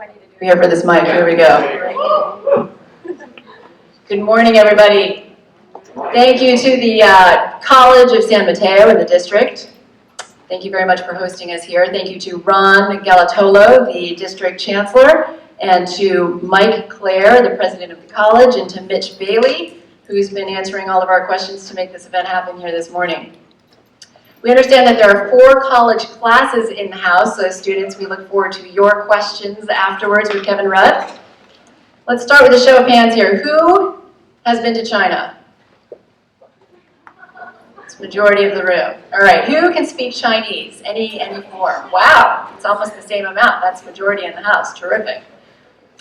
I need to do here for this mic? Here we go. Good morning, everybody. Thank you to the College of San Mateo in the district. Thank you very much for hosting us here. Thank you to Ron Galatolo, the district chancellor, and to Mike Clare, the president of the college, and to Mitch Bailey, who's been answering all of our questions to make this event happen here this morning. We understand that there are 4 college classes in the house, so students, we look forward to your questions afterwards with Kevin Rudd. Let's start with a show of hands here. Who has been to China? It's the majority of the room. All right, who can speak Chinese? Any form? Wow, it's almost the same amount. That's majority in the house. Terrific.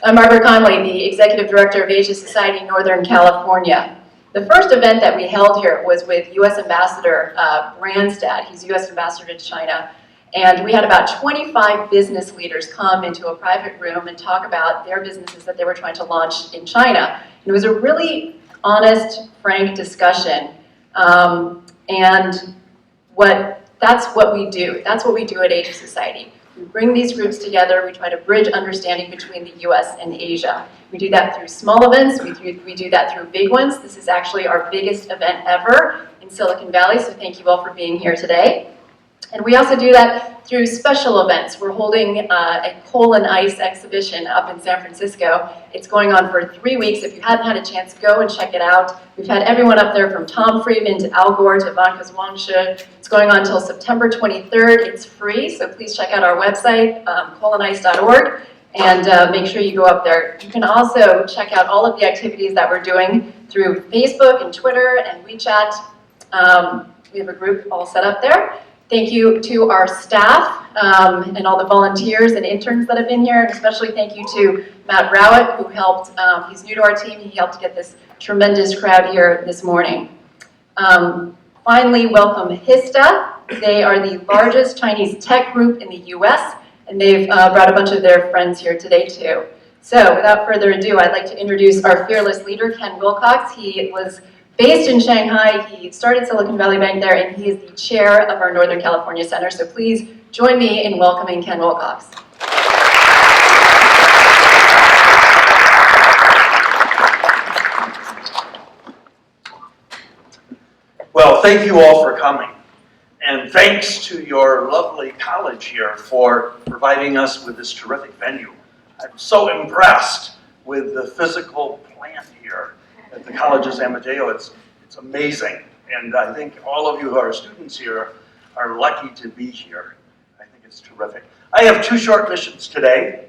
I'm Margaret Conley, the Executive Director of Asia Society Northern California. The first event that we held here was with U.S. Ambassador Branstad. He's U.S. Ambassador to China. And we had about 25 business leaders come into a private room and talk about their businesses that they were trying to launch in China. And it was a really honest, frank discussion. And that's what we do. That's what we do at Asia Society. We bring these groups together. We try to bridge understanding between the U.S. and Asia. We do that through small events. We do that through big ones. This is actually our biggest event ever in Silicon Valley, so thank you all for being here today. And we also do that through special events. We're holding a coal and ice exhibition up in San Francisco. It's going on for 3 weeks. If you haven't had a chance, go and check it out. We've had everyone up there from Tom Friedman to Al Gore to Ivanka Zwangshe. It's going on until September 23rd. It's free, so please check out our website, coalandice.org, and make sure you go up there. You can also check out all of the activities that we're doing through Facebook and Twitter and WeChat. We have a group all set up there. Thank you to our staff and all the volunteers and interns that have been here, and especially thank you to Matt Rowett, who helped, he's new to our team, he helped get this tremendous crowd here this morning. Finally, welcome HISTA. They are the largest Chinese tech group in the US, and they've brought a bunch of their friends here today too. So without further ado, I'd like to introduce our fearless leader, Ken Wilcox. He was based in Shanghai. He started Silicon Valley Bank there, and he is the chair of our Northern California Center. So please join me in welcoming Ken Wilcox. Well, thank you all for coming. And thanks to your lovely college here for providing us with this terrific venue. I'm so impressed with the physical plant here at the College of San Mateo. It's amazing. And I think all of you who are students here are lucky to be here. I think it's terrific. I have 2 short missions today.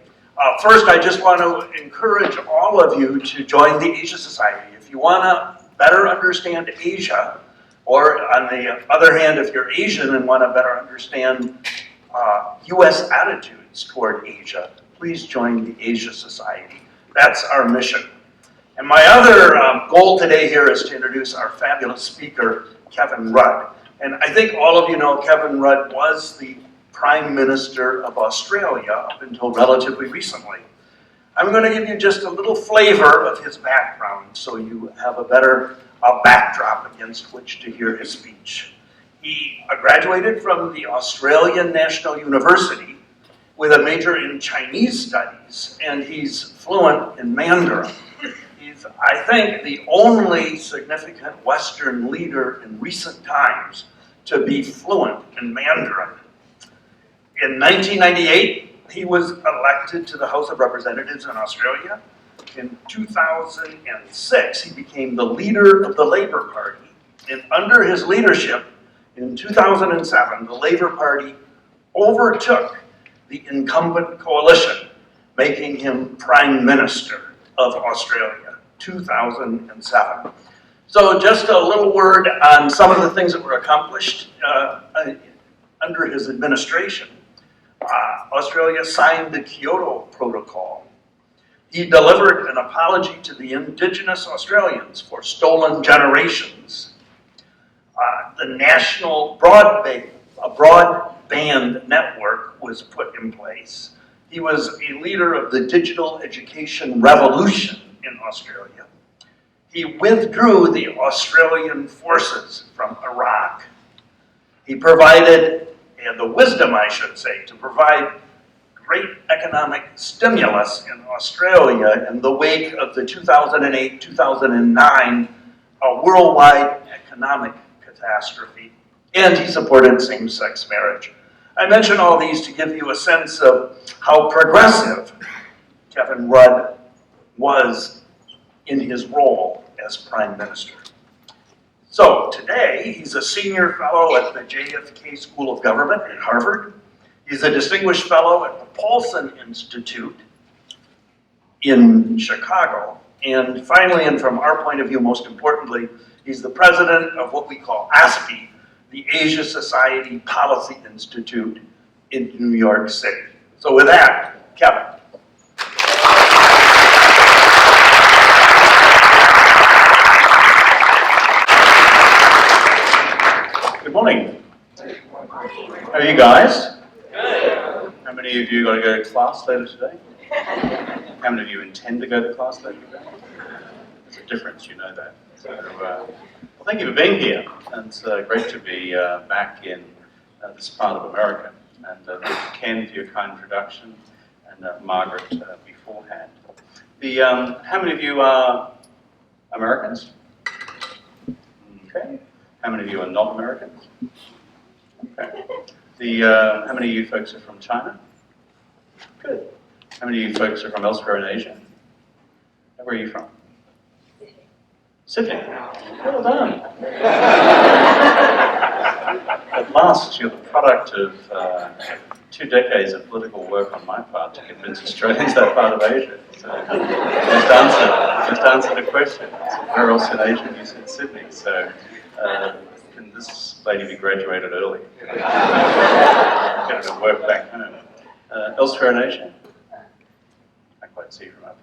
First, I just want to encourage all of you to join the Asia Society. If you want to better understand Asia, or on the other hand, if you're Asian and want to better understand U.S. attitudes toward Asia, please join the Asia Society. That's our mission. And my other goal today here is to introduce our fabulous speaker, Kevin Rudd. And I think all of you know Kevin Rudd was the Prime Minister of Australia up until relatively recently. I'm going to give you just a little flavor of his background so you have a better backdrop against which to hear his speech. He graduated from the Australian National University with a major in Chinese studies, and he's fluent in Mandarin. He's, I think, the only significant Western leader in recent times to be fluent in Mandarin. In 1998, he was elected to the House of Representatives in Australia. In 2006, he became the leader of the Labour Party. And under his leadership, in 2007, the Labour Party overtook the incumbent coalition, making him Prime Minister of Australia, 2007. So just a little word on some of the things that were accomplished under his administration. Australia signed the Kyoto Protocol. He delivered an apology to the Indigenous Australians for stolen generations. The national broadband network was put in place. He was a leader of the digital education revolution in Australia. He withdrew the Australian forces from Iraq. He provided, and the wisdom, I should say, to provide great economic stimulus in Australia in the wake of the 2008-2009 worldwide economic catastrophe. And he supported same-sex marriage. I mention all these to give you a sense of how progressive Kevin Rudd was in his role as Prime Minister. So today, he's a senior fellow at the JFK School of Government at Harvard. He's a distinguished fellow at the Paulson Institute in Chicago. And finally, and from our point of view, most importantly, he's the president of what we call ASPI, the Asia Society Policy Institute in New York City. So with that, Kevin. Good morning. How are you guys? Good. How many of you got to go to class later today? How many of you intend to go to class later today? There's a difference, you know that. So, well, thank you for being here. And it's great to be back in this part of America. And thank you, Ken, for your kind introduction, and Margaret beforehand. How many of you are Americans? Okay. How many of you are not Americans? Okay. How many of you folks are from China? Good. How many of you folks are from elsewhere in Asia? Where are you from? Sydney. Well done. At last, you're the product of 2 decades of political work on my part to convince Australians that part of Asia. So just answered the question. Where else in Asia? You said Sydney. So can this lady be graduated early? Get her to work back home. Elsewhere in Asia? I can't quite see from up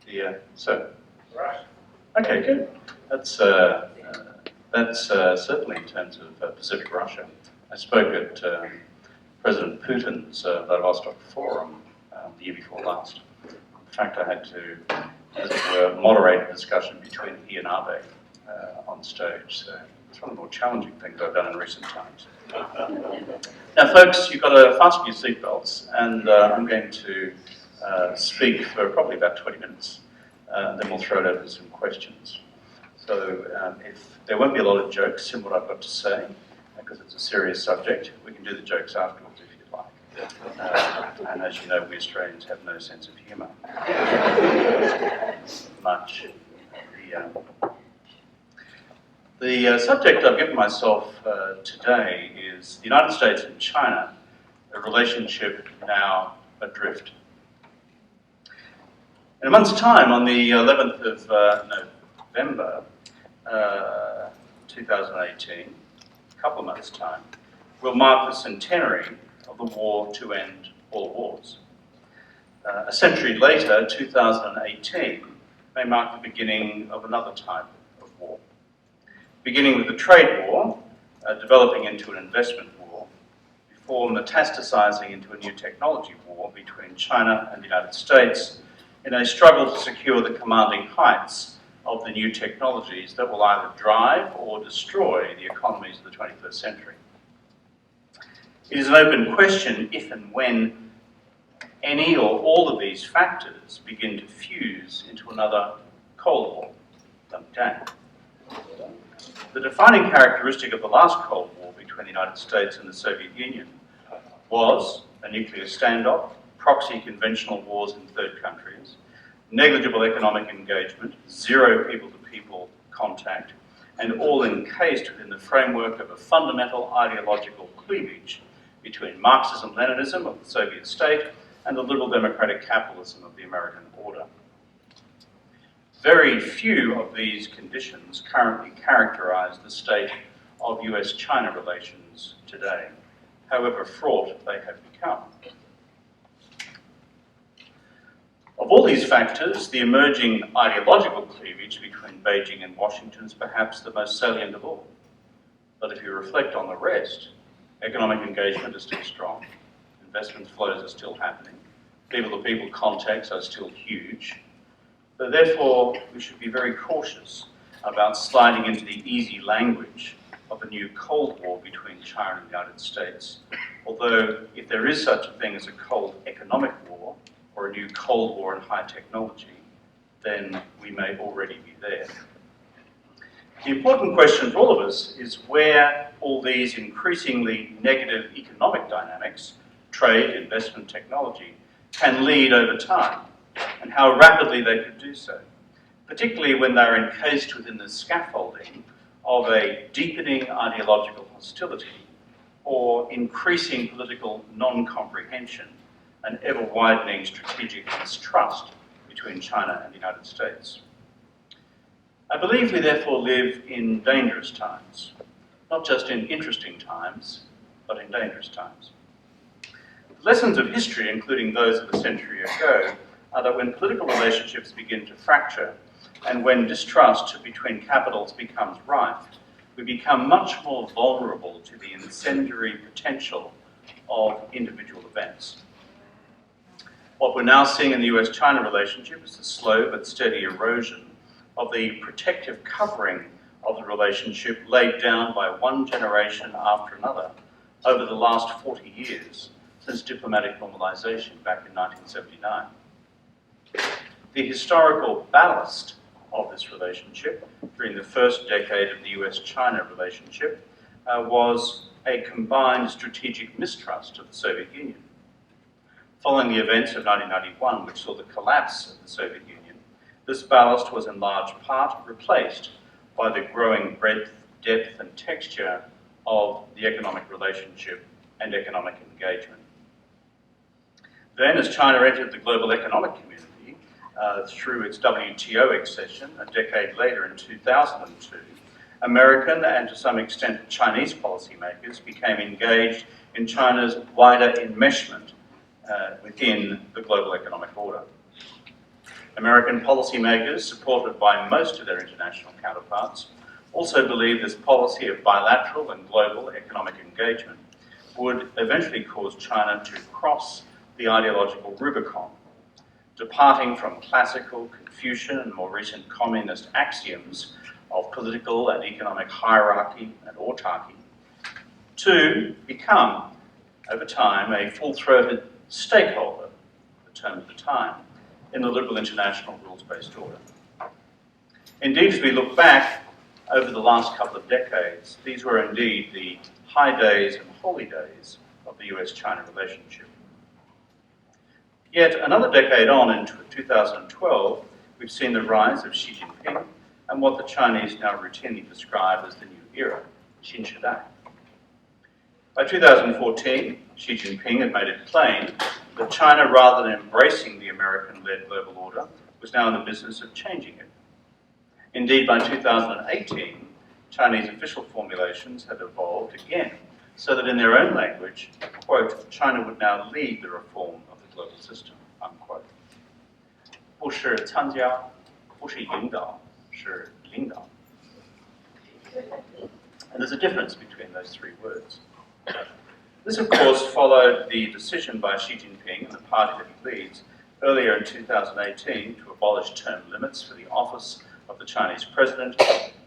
here. Okay, good. That's certainly in terms of Pacific Russia. I spoke at President Putin's Vladivostok Forum the year before last. In fact, I had to, as it were, moderate a discussion between he and Abe on stage. So it's one of the more challenging things I've done in recent times. Now, folks, you've got to fasten your seatbelts, and I'm going to speak for probably about 20 minutes. Then we'll throw it over to some questions. So if there won't be a lot of jokes in what I've got to say, because it's a serious subject, we can do the jokes afterwards if you'd like. And as you know, we Australians have no sense of humour. Much. The subject I've given myself today is the United States and China, a relationship now adrift. In a month's time, on the 11th of November 2018, a couple of months' time, will mark the centenary of the war to end all wars. A century later, 2018, may mark the beginning of another type of war. Beginning with the trade war, developing into an investment war, before metastasizing into a new technology war between China and the United States, in a struggle to secure the commanding heights of the new technologies that will either drive or destroy the economies of the 21st century. It is an open question if and when any or all of these factors begin to fuse into another Cold War. The defining characteristic of the last Cold War between the United States and the Soviet Union was a nuclear standoff, proxy conventional wars in third countries, negligible economic engagement, zero people-to-people contact, and all encased within the framework of a fundamental ideological cleavage between Marxism-Leninism of the Soviet state and the liberal democratic capitalism of the American order. Very few of these conditions currently characterize the state of US-China relations today, however fraught they have become. Of all these factors, the emerging ideological cleavage between Beijing and Washington is perhaps the most salient of all. But if you reflect on the rest, economic engagement is still strong, investment flows are still happening, people-to-people contacts are still huge. So therefore, we should be very cautious about sliding into the easy language of a new Cold War between China and the United States, although if there is such a thing as a cold economic war or a new Cold War in high technology, then we may already be there. The important question for all of us is where all these increasingly negative economic dynamics, trade, investment, technology, can lead over time, and how rapidly they could do so, particularly when they're encased within the scaffolding of a deepening ideological hostility or increasing political non-comprehension and ever-widening strategic mistrust between China and the United States. I believe we therefore live in dangerous times, not just in interesting times, but in dangerous times. The lessons of history, including those of a century ago, are that when political relationships begin to fracture and when distrust between capitals becomes rife, we become much more vulnerable to the incendiary potential of individual events. What we're now seeing in the US-China relationship is a slow but steady erosion of the protective covering of the relationship laid down by one generation after another over the last 40 years since diplomatic normalization back in 1979. The historical ballast of this relationship during the first decade of the US-China relationship was a combined strategic mistrust of the Soviet Union. Following the events of 1991, which saw the collapse of the Soviet Union, this ballast was in large part replaced by the growing breadth, depth and texture of the economic relationship and economic engagement. Then, as China entered the global economic community through its WTO accession a decade later in 2002, American and to some extent Chinese policymakers became engaged in China's wider enmeshment within the global economic order. American policymakers, supported by most of their international counterparts, also believed this policy of bilateral and global economic engagement would eventually cause China to cross the ideological Rubicon, departing from classical Confucian and more recent communist axioms of political and economic hierarchy and autarky, to become, over time, a full-throated stakeholder, the term of the time, in the liberal international rules-based order. Indeed, as we look back over the last couple of decades, these were indeed the high days and holy days of the US-China relationship. Yet another decade on, in 2012, we've seen the rise of Xi Jinping and what the Chinese now routinely describe as the new era, Xin Shidai. By 2014, Xi Jinping had made it plain that China, rather than embracing the American-led global order, was now in the business of changing it. Indeed, by 2018, Chinese official formulations had evolved again, so that in their own language, quote, China would now lead the reform of the global system, unquote. 不是参加，不是引导，是领导. And there's a difference between those three words. This, of course, followed the decision by Xi Jinping and the party that he leads earlier in 2018 to abolish term limits for the office of the Chinese president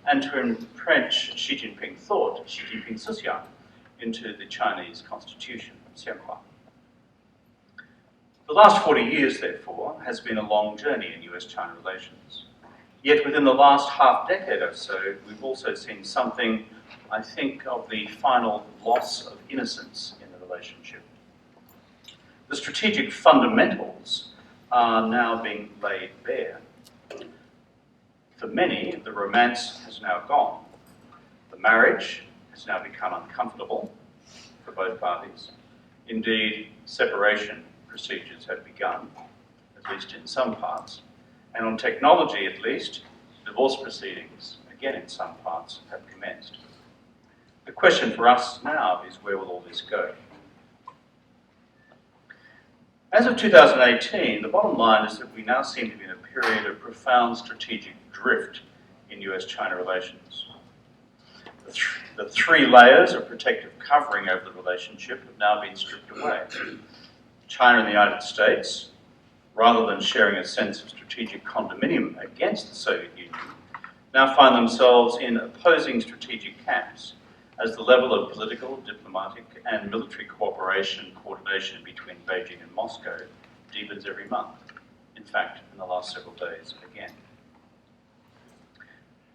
and to entrench Xi Jinping thought, Xi Jinping Sician, into the Chinese constitution, Xianhua. The last 40 years, therefore, has been a long journey in US-China relations. Yet within the last half-decade or so, we've also seen something, I think, of the final loss of innocence in the relationship. The strategic fundamentals are now being laid bare. For many, the romance has now gone. The marriage has now become uncomfortable for both parties. Indeed, separation procedures have begun, at least in some parts. And on technology, at least, divorce proceedings, again in some parts, have commenced. The question for us now is, where will all this go? As of 2018, the bottom line is that we now seem to be in a period of profound strategic drift in US-China relations. The three layers of protective covering over the relationship have now been stripped away. China and the United States, rather than sharing a sense of strategic condominium against the Soviet Union, now find themselves in opposing strategic camps, as the level of political, diplomatic, and military cooperation and coordination between Beijing and Moscow deepens every month. In fact, in the last several days again.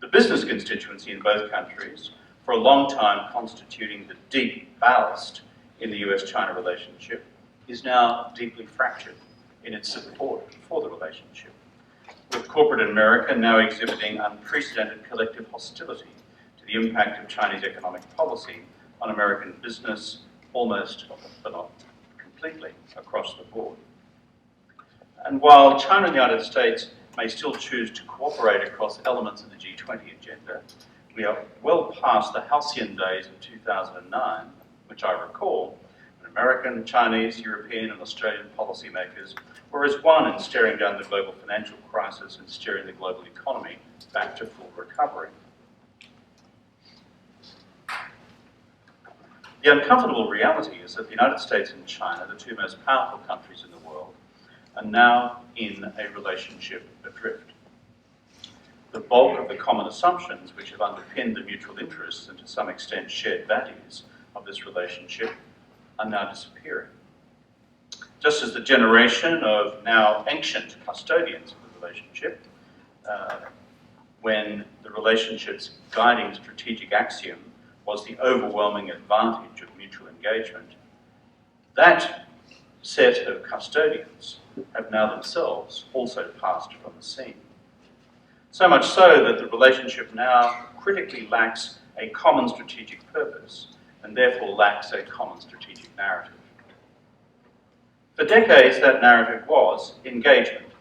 The business constituency in both countries, for a long time constituting the deep ballast in the US-China relationship, is now deeply fractured in its support for the relationship, with corporate America now exhibiting unprecedented collective hostility to the impact of Chinese economic policy on American business almost, but not completely, across the board. And while China and the United States may still choose to cooperate across elements of the G20 agenda, we are well past the halcyon days of 2009, which I recall, when American, Chinese, European and Australian policymakers were as one in staring down the global financial crisis and steering the global economy back to full recovery. The uncomfortable reality is that the United States and China, the two most powerful countries in the world, are now in a relationship adrift. The bulk of the common assumptions which have underpinned the mutual interests and to some extent shared values of this relationship are now disappearing. Just as the generation of now ancient custodians of the relationship, when the relationship's guiding strategic axiom was the overwhelming advantage of mutual engagement, that set of custodians have now themselves also passed from the scene. So much so that the relationship now critically lacks a common strategic purpose and therefore lacks a common strategic narrative. For decades, that narrative was engagement,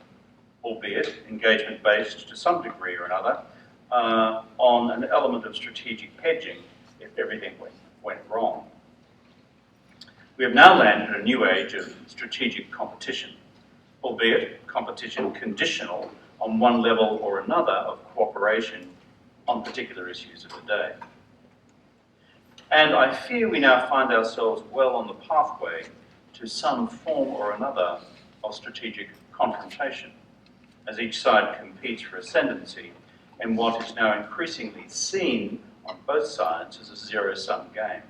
albeit engagement based to some degree or another on an element of strategic hedging if everything went wrong. We have now landed in a new age of strategic competition, albeit competition conditional on one level or another of cooperation on particular issues of the day. And I fear we now find ourselves well on the pathway to some form or another of strategic confrontation, as each side competes for ascendancy in what is now increasingly seen on both sides as a zero-sum game.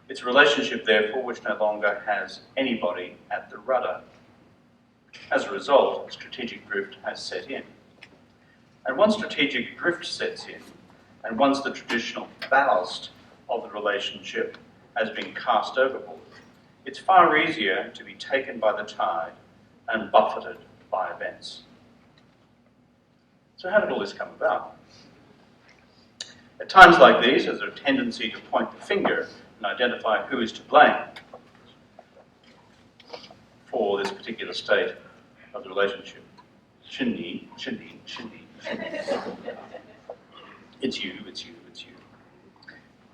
It's a relationship, therefore, which no longer has anybody at the rudder. As a result, strategic drift has set in. And once strategic drift sets in, and once the traditional ballast of the relationship has been cast overboard, it's far easier to be taken by the tide and buffeted by events. So how did all this come about? At times like these, there's a tendency to point the finger and identify who is to blame for this particular state of the relationship. Shindy. It's you.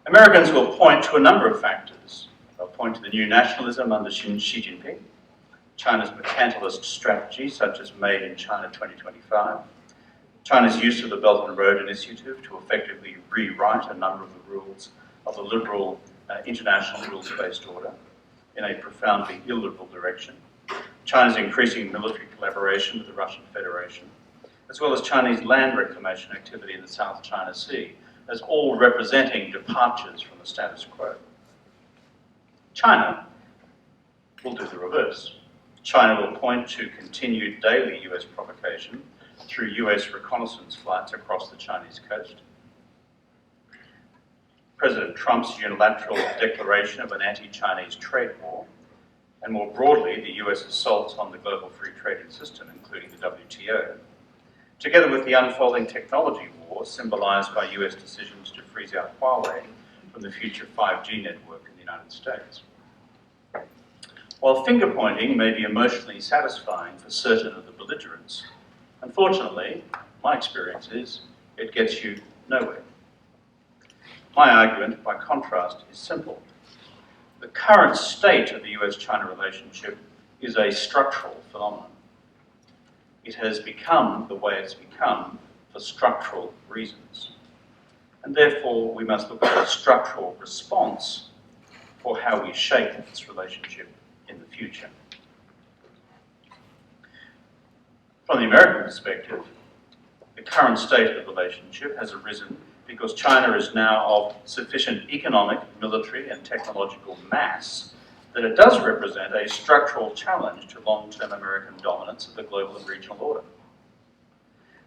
Americans will point to a number of factors. They'll point to the new nationalism under Xi Jinping, China's mercantilist strategy, such as Made in China 2025, China's use of the Belt and Road Initiative to effectively rewrite a number of the rules of the liberal international rules-based order in a profoundly illiberal direction, China's increasing military collaboration with the Russian Federation, as well as Chinese land reclamation activity in the South China Sea, as all representing departures from the status quo. China will do the reverse. China will point to continued daily US provocation through US reconnaissance flights across the Chinese coast, President Trump's unilateral declaration of an anti-Chinese trade war, and more broadly, the US assaults on the global free trading system, including the WTO, together with the unfolding technology war symbolized by US decisions to freeze out Huawei from the future 5G network in the United States. While finger-pointing may be emotionally satisfying for certain of the belligerents, unfortunately, my experience is it gets you nowhere. My argument, by contrast, is simple. The current state of the US-China relationship is a structural phenomenon. It has become the way it's become for structural reasons. And therefore, we must look at a structural response for how we shape this relationship in the future. From the American perspective, the current state of the relationship has arisen because China is now of sufficient economic, military and technological mass that it does represent a structural challenge to long-term American dominance of the global and regional order.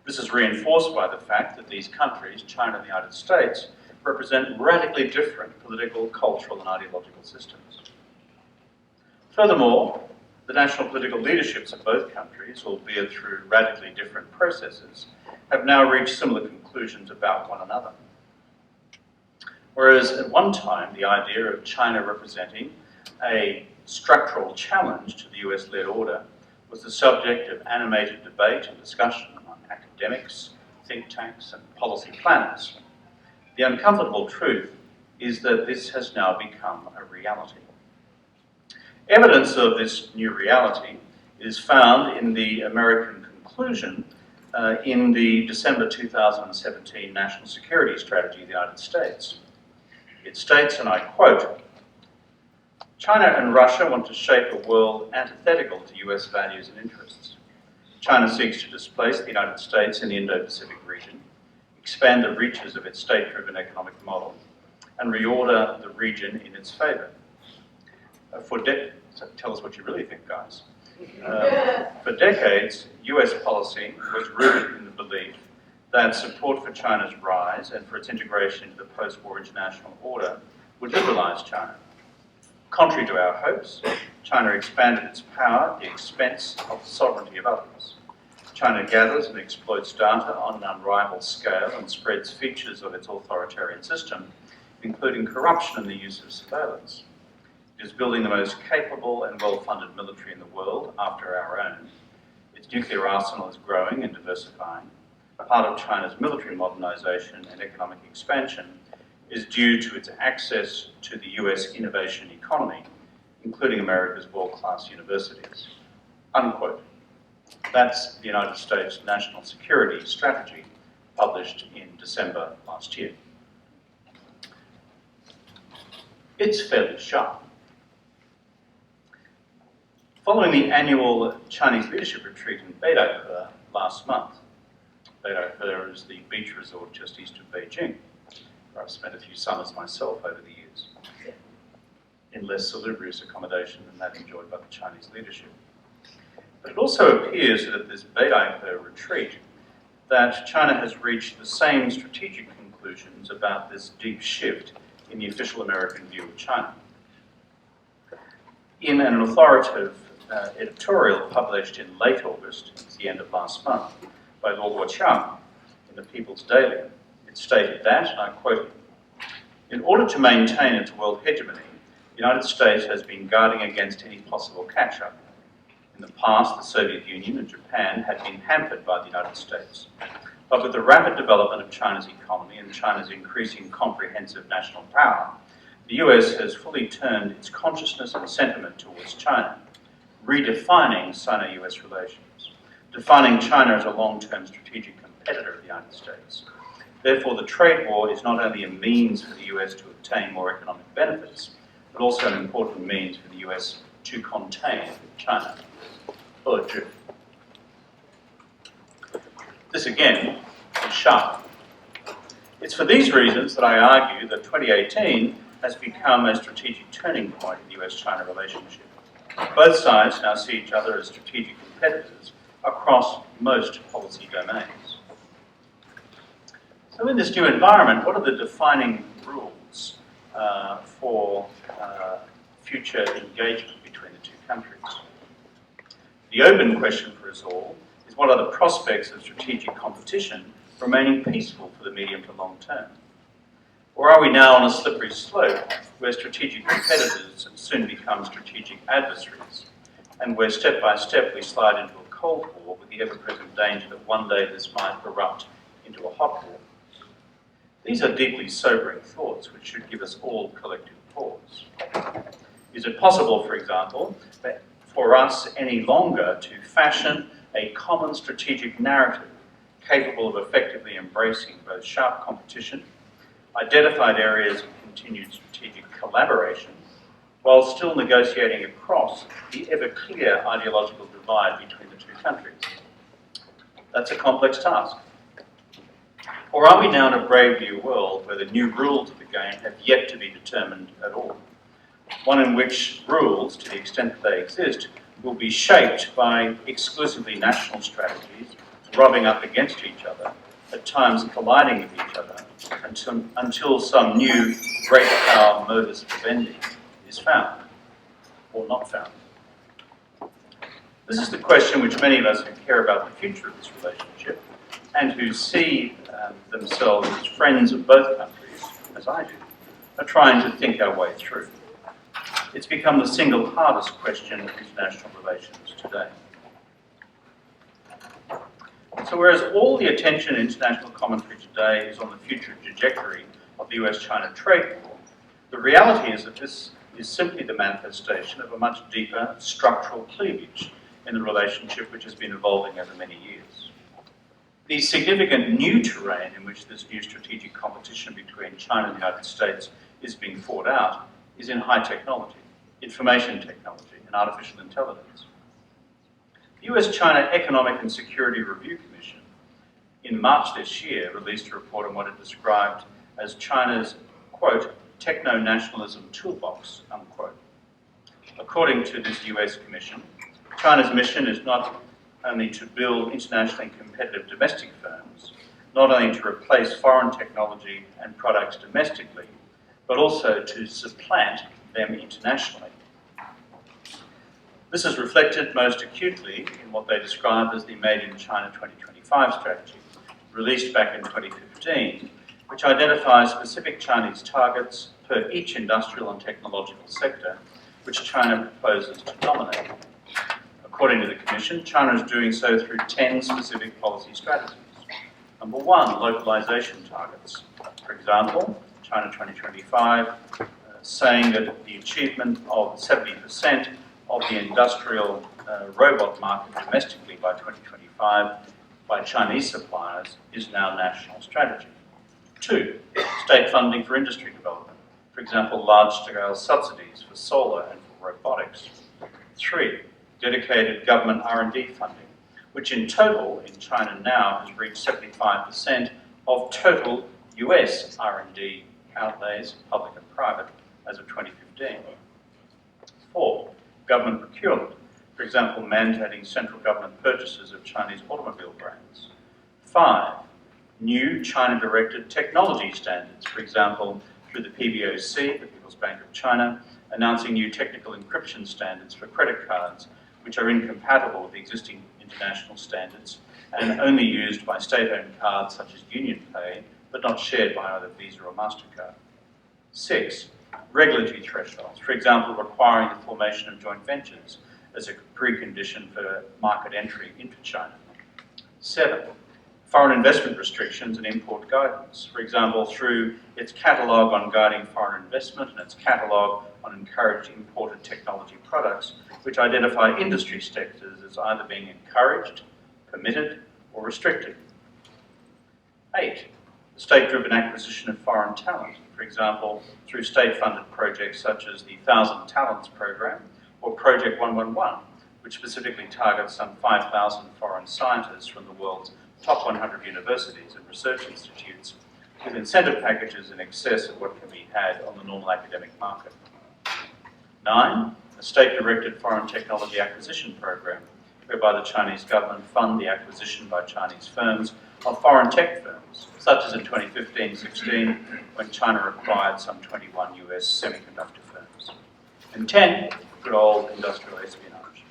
This is reinforced by the fact that these countries, China and the United States, represent radically different political, cultural and ideological systems. Furthermore, the national political leaderships of both countries, albeit through radically different processes, have now reached similar conclusions about one another. Whereas at one time, the idea of China representing a structural challenge to the US-led order was the subject of animated debate and discussion among academics, think tanks, and policy planners. The uncomfortable truth is that this has now become a reality. Evidence of this new reality is found in the American conclusion in the December 2017 National Security Strategy of the United States. It states, and I quote, "China and Russia want to shape a world antithetical to US values and interests. China seeks to displace the United States in the Indo-Pacific region, expand the reaches of its state-driven economic model, and reorder the region in its favour. So tell us what you really think, guys. For decades, US policy was rooted in the belief that support for China's rise and for its integration into the post-war international order would liberalise China. Contrary to our hopes, China expanded its power at the expense of the sovereignty of others. China gathers and exploits data on an unrivaled scale and spreads features of its authoritarian system, including corruption and the use of surveillance. It is building the most capable and well-funded military in the world after our own. Its nuclear arsenal is growing and diversifying. Part of China's military modernization and economic expansion is due to its access to the US innovation economy, including America's world-class universities." Unquote. That's the United States National Security Strategy, published in December last year. It's fairly sharp. Following the annual Chinese leadership retreat in Beidahe last month, Beidahe is the beach resort just east of Beijing, where I've spent a few summers myself over the years, in less salubrious accommodation than that enjoyed by the Chinese leadership. But it also appears that at this Beidahe retreat, that China has reached the same strategic conclusions about this deep shift in the official American view of China. In an authoritative editorial published in late August, it's the end of last month, by Luo Guoqiang in the People's Daily, it stated that, and I quote, "In order to maintain its world hegemony, the United States has been guarding against any possible catch-up. In the past, the Soviet Union and Japan had been hampered by the United States. But with the rapid development of China's economy and China's increasing comprehensive national power, the US has fully turned its consciousness and sentiment towards China, redefining Sino-US relations, defining China as a long-term strategic competitor of the United States. Therefore, the trade war is not only a means for the US to obtain more economic benefits, but also an important means for the US to contain China." This again is sharp. It's for these reasons that I argue that 2018 has become a strategic turning point in the US-China relationship. Both sides now see each other as strategic competitors across most policy domains. So in this new environment, what are the defining rules for future engagement between the two countries? The open question for us all is, what are the prospects of strategic competition remaining peaceful for the medium to long term? Or are we now on a slippery slope where strategic competitors soon become strategic adversaries, and where step by step we slide into a cold war with the ever-present danger that one day this might erupt into a hot war? These are deeply sobering thoughts which should give us all collective pause. Is it possible, for example, for us any longer to fashion a common strategic narrative capable of effectively embracing both sharp competition, identified areas of continued strategic collaboration, while still negotiating across the ever-clear ideological divide between the two countries? That's a complex task. Or are we now in a brave new world where the new rules of the game have yet to be determined at all? One in which rules, to the extent that they exist, will be shaped by exclusively national strategies, rubbing up against each other, at times colliding with each other, until some new great power modus vivendi is found, or not found. This is the question which many of us who care about the future of this relationship, and who see themselves as friends of both countries, as I do, are trying to think our way through. It's become the single hardest question of international relations today. So whereas all the attention in international commentary today is on the future trajectory of the US-China trade war, the reality is that this is simply the manifestation of a much deeper structural cleavage in the relationship which has been evolving over many years. The significant new terrain in which this new strategic competition between China and the United States is being fought out is in high technology, information technology, and artificial intelligence. The US-China Economic and Security Review Commission in March this year released a report on what it described as China's, quote, techno-nationalism toolbox, unquote. According to this US Commission, China's mission is not only to build internationally competitive domestic firms, not only to replace foreign technology and products domestically, but also to supplant them internationally. This is reflected most acutely in what they describe as the Made in China 2025 strategy, released back in 2015, which identifies specific Chinese targets per each industrial and technological sector which China proposes to dominate. According to the Commission, China is doing so through 10 specific policy strategies. Number one, localization targets. For example, China 2025, saying that the achievement of 70% of the industrial robot market domestically by 2025 by Chinese suppliers is now national strategy. Two, state funding for industry development. For example, large-scale subsidies for solar and for robotics. Three, dedicated government R&D funding, which in total in China now has reached 75% of total US R&D outlays, public and private, as of 2015. Four, government procurement, for example, mandating central government purchases of Chinese automobile brands. Five, new China-directed technology standards, for example, through the PBOC, the People's Bank of China, announcing new technical encryption standards for credit cards, which are incompatible with the existing international standards and only used by state-owned cards such as UnionPay, but not shared by either Visa or MasterCard. Six, regulatory thresholds, for example, requiring the formation of joint ventures as a precondition for market entry into China. Seven, foreign investment restrictions and import guidance, for example, through its catalogue on guiding foreign investment and its catalogue on encouraged imported technology products, which identify industry sectors as either being encouraged, permitted, or restricted. Eight, the state-driven acquisition of foreign talent, for example, through state-funded projects such as the 1,000 Talents program or Project 111, which specifically targets some 5,000 foreign scientists from the world's top 100 universities and research institutes, with incentive packages in excess of what can be had on the normal academic market. 9, a state-directed foreign technology acquisition program, whereby the Chinese government fund the acquisition by Chinese firms of foreign tech firms, such as in 2015-16, when China acquired some 21 US semiconductor firms. And 10, good old industrial espionage.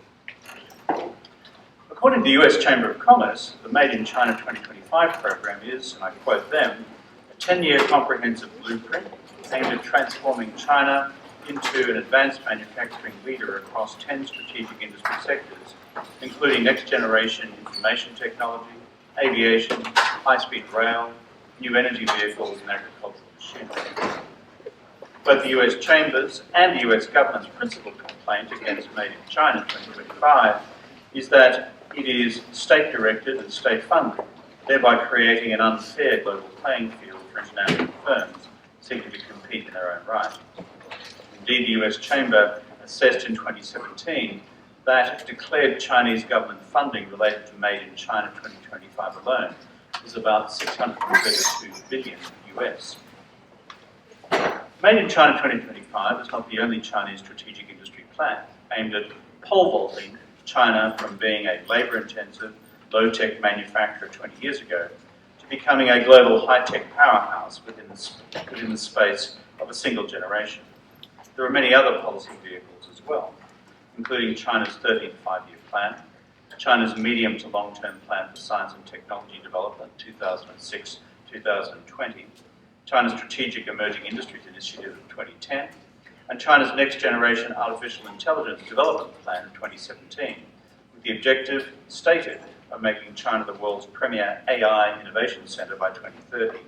According to the US Chamber of Commerce, the Made in China 2025 program is, and I quote them, a 10-year comprehensive blueprint aimed at transforming China into an advanced manufacturing leader across 10 strategic industry sectors, including next-generation information technology, aviation, high-speed rail, new energy vehicles, and agricultural machinery. Both the US Chambers and the US government's principal complaint against Made in China 2025 is that it is state-directed and state-funded, thereby creating an unfair global playing field for international firms seeking to compete in their own right. Indeed, the US Chamber assessed in 2017 that declared Chinese government funding related to Made in China 2025 alone is about 632 billion US. Made in China 2025 is not the only Chinese strategic industry plan aimed at pole vaulting China from being a labour-intensive, low-tech manufacturer 20 years ago to becoming a global high-tech powerhouse within the space of a single generation. There are many other policy vehicles as well, including China's 13th Five-Year Plan, China's medium to long-term plan for science and technology development, 2006-2020, China's Strategic Emerging Industries Initiative of 2010, and China's Next Generation Artificial Intelligence Development Plan of 2017, with the objective stated of making China the world's premier AI innovation centre by 2030,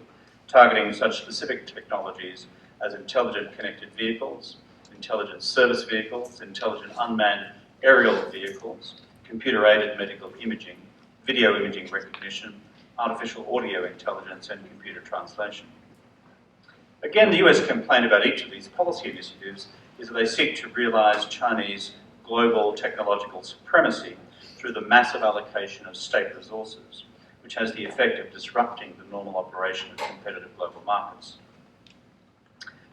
targeting such specific technologies as intelligent connected vehicles, intelligent service vehicles, intelligent unmanned aerial vehicles, computer-aided medical imaging, video imaging recognition, artificial audio intelligence, and computer translation. Again, the US complaint about each of these policy initiatives is that they seek to realise Chinese global technological supremacy through the massive allocation of state resources, which has the effect of disrupting the normal operation of competitive global markets.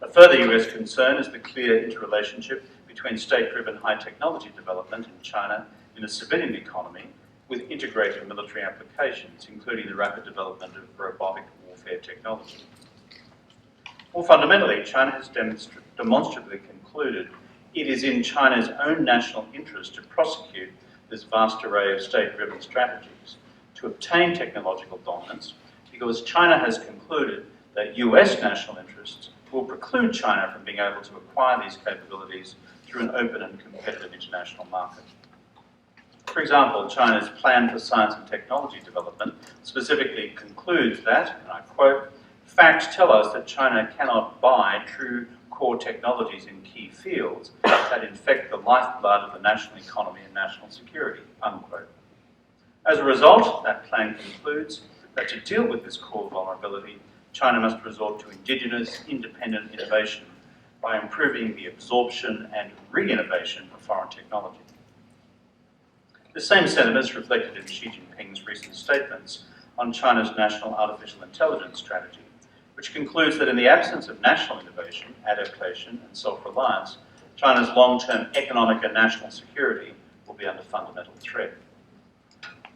A further US concern is the clear interrelationship between state-driven high technology development in China in a civilian economy with integrated military applications, including the rapid development of robotic warfare technology. More fundamentally, China has demonstrably concluded it is in China's own national interest to prosecute this vast array of state-driven strategies to obtain technological dominance, because China has concluded that US national interests will preclude China from being able to acquire these capabilities through an open and competitive international market. For example, China's plan for science and technology development specifically concludes that, and I quote, "Facts tell us that China cannot buy true core technologies in key fields that infect the lifeblood of the national economy and national security," unquote. As a result, that plan concludes that to deal with this core vulnerability, China must resort to indigenous, independent innovation by improving the absorption and re-innovation of foreign technology. The same sentiment is reflected in Xi Jinping's recent statements on China's national artificial intelligence strategy, which concludes that in the absence of national innovation, adaptation, and self-reliance, China's long-term economic and national security will be under fundamental threat.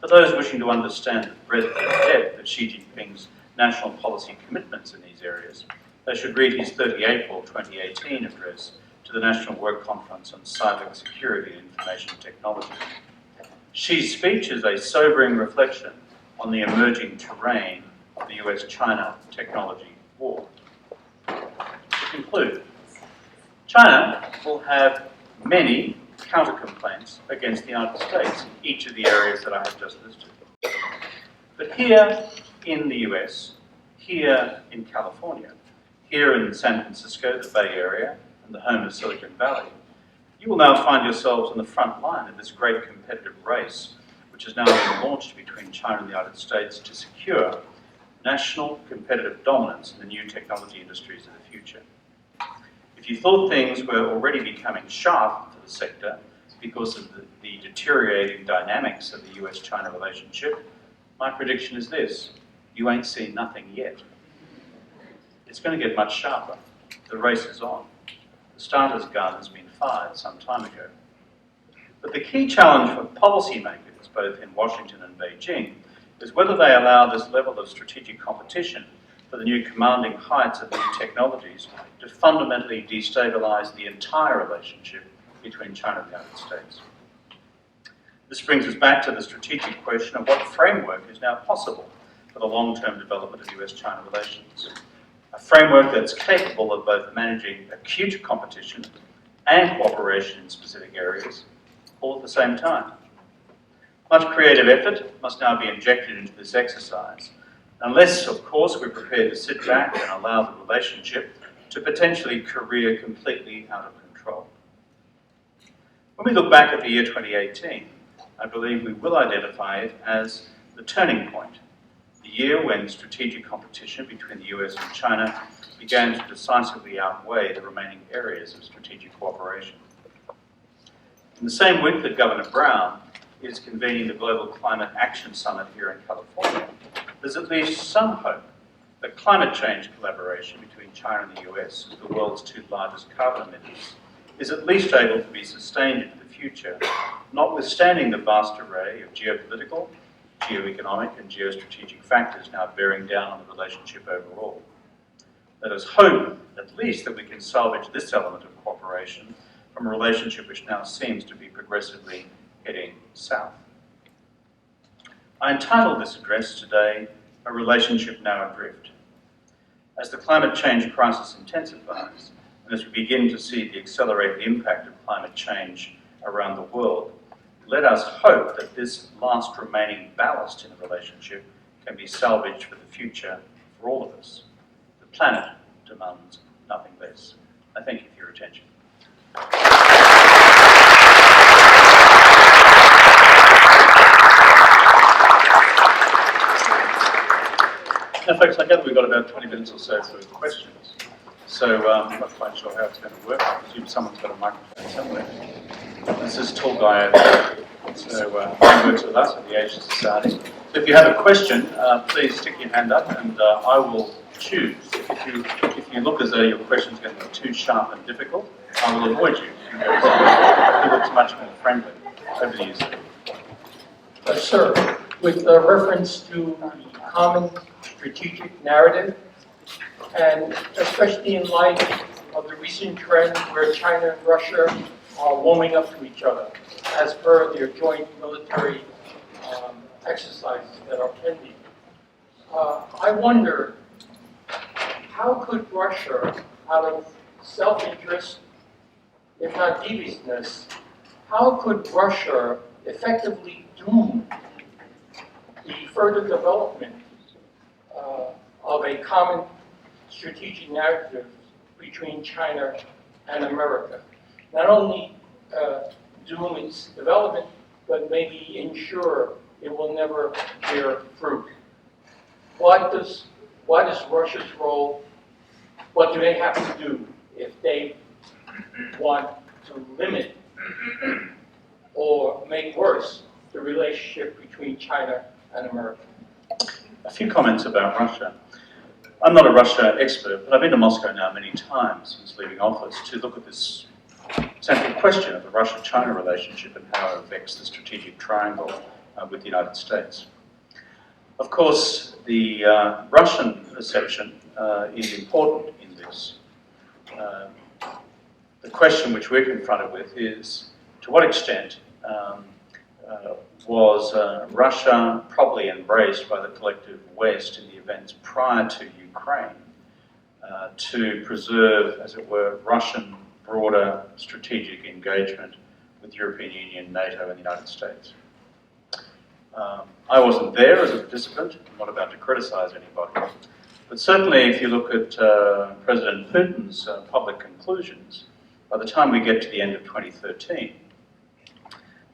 For those wishing to understand the breadth and depth of Xi Jinping's national policy commitments in these areas, they should read his 30 April 2018 address to the National Work Conference on Cyber Security and Information Technology. Xi's speech is a sobering reflection on the emerging terrain of the US-China technology war. To conclude, China will have many counter-complaints against the United States in each of the areas that I have just listed. But here in the US, here in California, here in San Francisco, the Bay Area, and the home of Silicon Valley, you will now find yourselves on the front line of this great competitive race, which is now being launched between China and the United States to secure national competitive dominance in the new technology industries of the future. If you thought things were already becoming sharp for the sector because of the deteriorating dynamics of the US-China relationship, my prediction is this: you ain't seen nothing yet. It's going to get much sharper. The race is on. The starter's gun has been fired some time ago. But the key challenge for policymakers, both in Washington and Beijing, is whether they allow this level of strategic competition for the new commanding heights of new technologies to fundamentally destabilise the entire relationship between China and the United States. This brings us back to the strategic question of what framework is now possible for the long-term development of US-China relations. A framework that's capable of both managing acute competition and cooperation in specific areas, all at the same time. Much creative effort must now be injected into this exercise, unless, of course, we're prepared to sit back and allow the relationship to potentially career completely out of control. When we look back at the year 2018, I believe we will identify it as the turning point, the year when strategic competition between the US and China began to decisively outweigh the remaining areas of strategic cooperation. In the same week that Governor Brown is convening the Global Climate Action Summit here in California, there's at least some hope that climate change collaboration between China and the US, as the world's two largest carbon emitters, is at least able to be sustained into the future, notwithstanding the vast array of geopolitical, geoeconomic and geostrategic factors now bearing down on the relationship overall. Let us hope, at least, that we can salvage this element of cooperation from a relationship which now seems to be progressively heading south. I entitled this address today, A Relationship Now Adrift. As the climate change crisis intensifies, and as we begin to see the accelerated impact of climate change around the world, let us hope that this last remaining ballast in the relationship can be salvaged for the future for all of us. The planet demands nothing less. I thank you for your attention. Now, folks, I gather we've got about 20 minutes or so for questions. So I'm not quite sure how it's going to work. I presume someone's got a microphone somewhere. This is tall guy over there. So he works with us at the Asian Society. So if you have a question, please stick your hand up and I will choose. If you look as though your question is going to be too sharp and difficult, I will avoid you. He looks much more friendly. Over to you, sir. Sir, with reference to the common strategic narrative, and especially in light of the recent trend where China and Russia are warming up to each other, as per their joint military exercises that are pending. I wonder, how could Russia, out of self-interest, if not deviousness, how could Russia effectively doom the further development of a common strategic narrative between China and America? Not only doom its development, but maybe ensure it will never bear fruit. What is Russia's role? What do they have to do if they want to limit or make worse the relationship between China and America? A few comments about Russia. I'm not a Russia expert, but I've been to Moscow now many times since leaving office to look at this central question of the Russia-China relationship and how it affects the strategic triangle with the United States. Of course, the Russian perception is important in this. The question which we're confronted with is, to what extent was Russia probably embraced by the collective West in the events prior to Ukraine to preserve, as it were, Russian broader strategic engagement with the European Union, NATO, and the United States. I wasn't there as a participant. I'm not about to criticize anybody. But certainly if you look at President Putin's public conclusions, by the time we get to the end of 2013,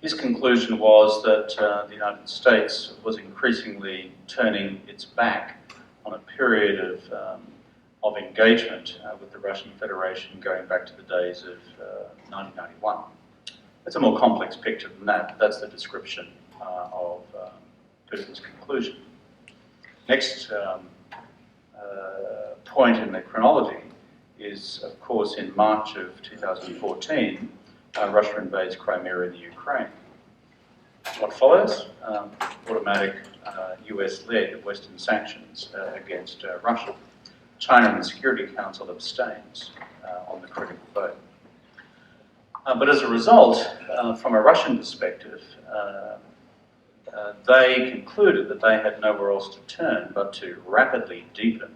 his conclusion was that the United States was increasingly turning its back on a period of engagement with the Russian Federation going back to the days of 1991. It's a more complex picture than that, but that's the description of Putin's conclusion. Next point in the chronology is, of course, in March of 2014, Russia invades Crimea in the Ukraine. What follows? Automatic US-led Western sanctions against Russia. China and the Security Council abstains on the critical vote. But as a result, from a Russian perspective, they concluded that they had nowhere else to turn but to rapidly deepen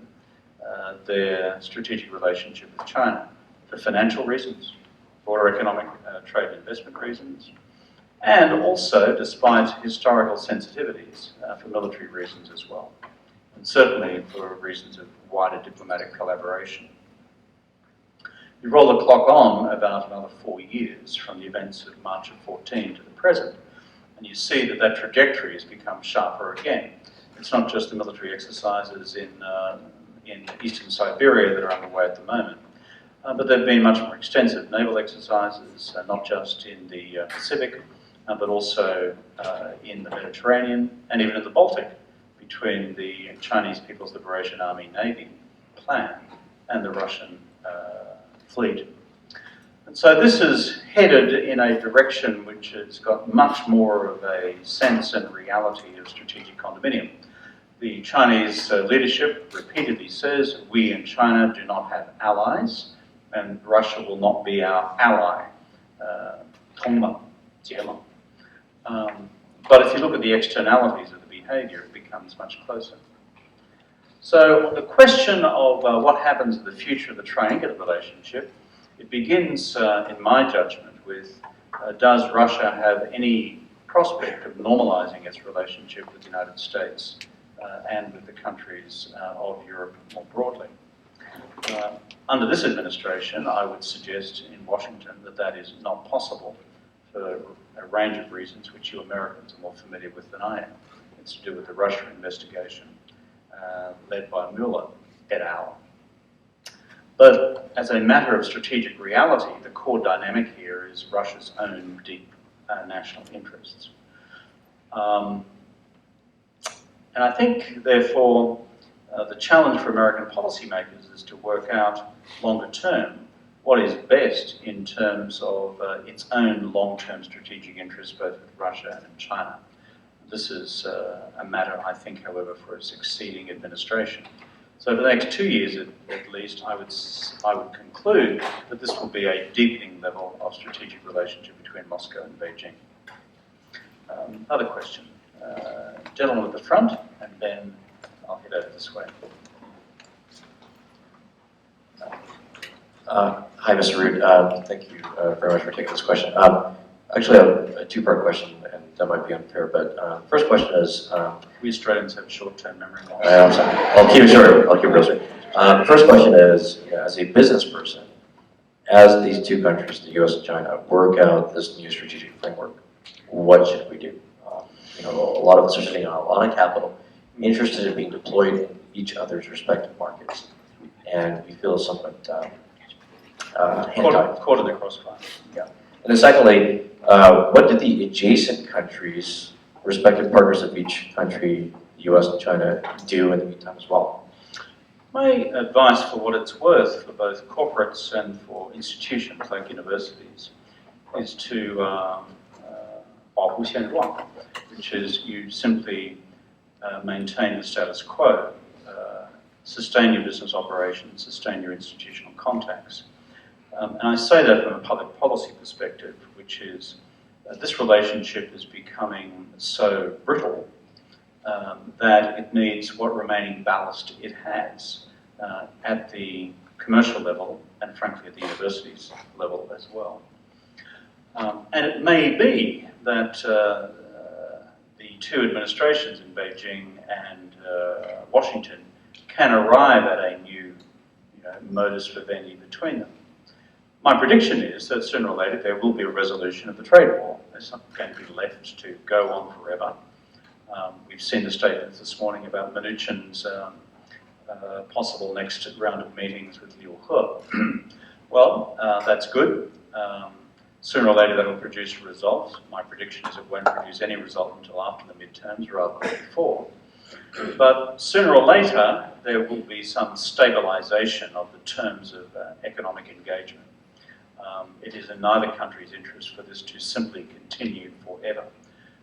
their strategic relationship with China for financial reasons, broader economic trade and investment reasons, and also, despite historical sensitivities, for military reasons as well, and certainly for reasons of wider diplomatic collaboration. You roll the clock on about another 4 years from the events of March of 14 to the present, and you see that that trajectory has become sharper again. It's not just the military exercises in eastern Siberia that are underway at the moment, but there have been much more extensive naval exercises, not just in the Pacific, but also in the Mediterranean and even in the Baltic, between the Chinese People's Liberation Army Navy plan and the Russian fleet. And so this is headed in a direction which has got much more of a sense and reality of strategic condominium. The Chinese leadership repeatedly says we in China do not have allies, and Russia will not be our ally. Tongma, Jiema. But if you look at the externalities of the behaviour, it becomes much closer. So the question of what happens in the future of the triangular relationship, it begins, in my judgment, with does Russia have any prospect of normalising its relationship with the United States and with the countries of Europe more broadly? Under this administration, I would suggest in Washington that that is not possible for a range of reasons which you Americans are more familiar with than I am. It's to do with the Russia investigation led by Mueller et al. But as a matter of strategic reality, the core dynamic here is Russia's own deep national interests. And I think, therefore, the challenge for American policymakers is to work out longer term what is best in terms of its own long-term strategic interests, both with Russia and China. This is a matter, I think, however, for a succeeding administration. So for the next 2 years at least, I would conclude that this will be a deepening level of strategic relationship between Moscow and Beijing. Other question. Gentleman at the front, and then I'll head over this way. Hi, Mr. Root. Thank you very much for taking this question. Actually, I have a two-part question, and that might be unfair, but first question is... We Australians have short-term memory loss. I'm sorry. I'll keep it short. I'll keep it real short. First question is, as a business person, as these two countries, the U.S. and China, work out this new strategic framework, what should we do? A lot of us are sitting on a lot of capital, interested in being deployed in each other's respective markets, and we feel somewhat hand-tied. Caught in the crossfire. Yeah. And then secondly, what did the adjacent countries, respective partners of each country, the U.S. and China, do in the meantime as well? My advice, for what it's worth, for both corporates and for institutions like universities, is to which is you simply maintain the status quo, sustain your business operations, sustain your institutional contacts. And I say that from a public policy perspective, which is this relationship is becoming so brittle that it needs what remaining ballast it has at the commercial level and frankly at the universities level as well. And it may be that the two administrations in Beijing and Washington can arrive at a new modus vivendi between them. My prediction is that sooner or later there will be a resolution of the trade war. There's not going to be left to go on forever. We've seen the statements this morning about Mnuchin's possible next round of meetings with Liu He. Well, that's good. Sooner or later that will produce a result. My prediction is it won't produce any result until after the midterms rather than before. But sooner or later there will be some stabilisation of the terms of economic engagement. It is in neither country's interest for this to simply continue forever,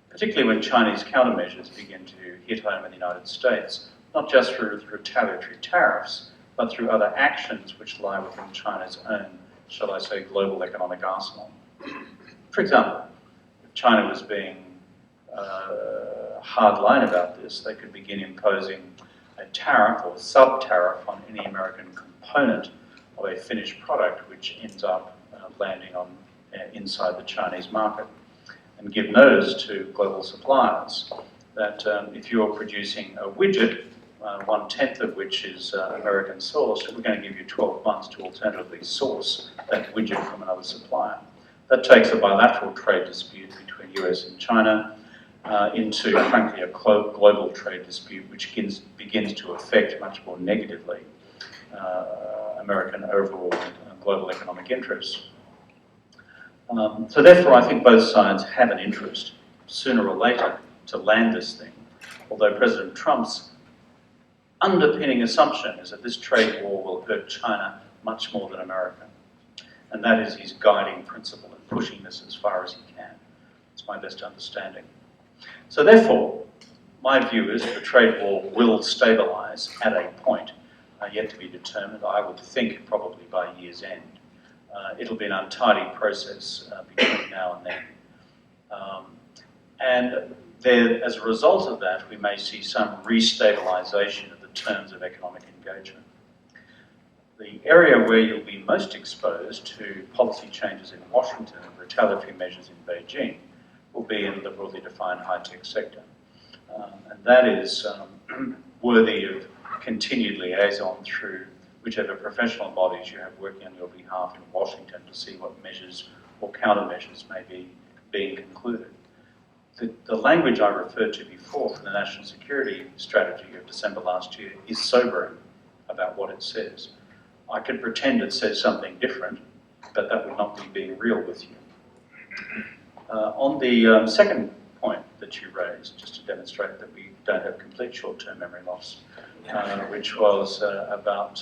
particularly when Chinese countermeasures begin to hit home in the United States, not just through retaliatory tariffs, but through other actions which lie within China's own, shall I say, global economic arsenal. For example, if China was being hard line about this, they could begin imposing a tariff or sub-tariff on any American component of a finished product which ends up landing on inside the Chinese market, and give notice to global suppliers that if you're producing a widget, 1/10 of which is American sourced, we're going to give you 12 months to alternatively source that widget from another supplier. That takes a bilateral trade dispute between US and China into, frankly, a global trade dispute which begins to affect much more negatively American overall global economic interests. So therefore, I think both sides have an interest, sooner or later, to land this thing. although President Trump's underpinning assumption is that this trade war will hurt China much more than America. And that is his guiding principle in pushing this as far as he can. It's my best understanding. So therefore, my view is that the trade war will stabilise at a point yet to be determined. I would think probably by year's end. It'll be an untidy process between now and then. And then, as a result of that, we may see some restabilisation of the terms of economic engagement. The area where you'll be most exposed to policy changes in Washington and retaliatory measures in Beijing will be in the broadly defined high-tech sector. And that is worthy of continued liaison through whichever professional bodies you have working on your behalf in Washington to see what measures or countermeasures may be being concluded. The language I referred to before from the National Security Strategy of December last year is sobering about what it says. I could pretend it says something different, but that would not be being real with you. On the second point that you raised, just to demonstrate that we don't have complete short-term memory loss, which was about,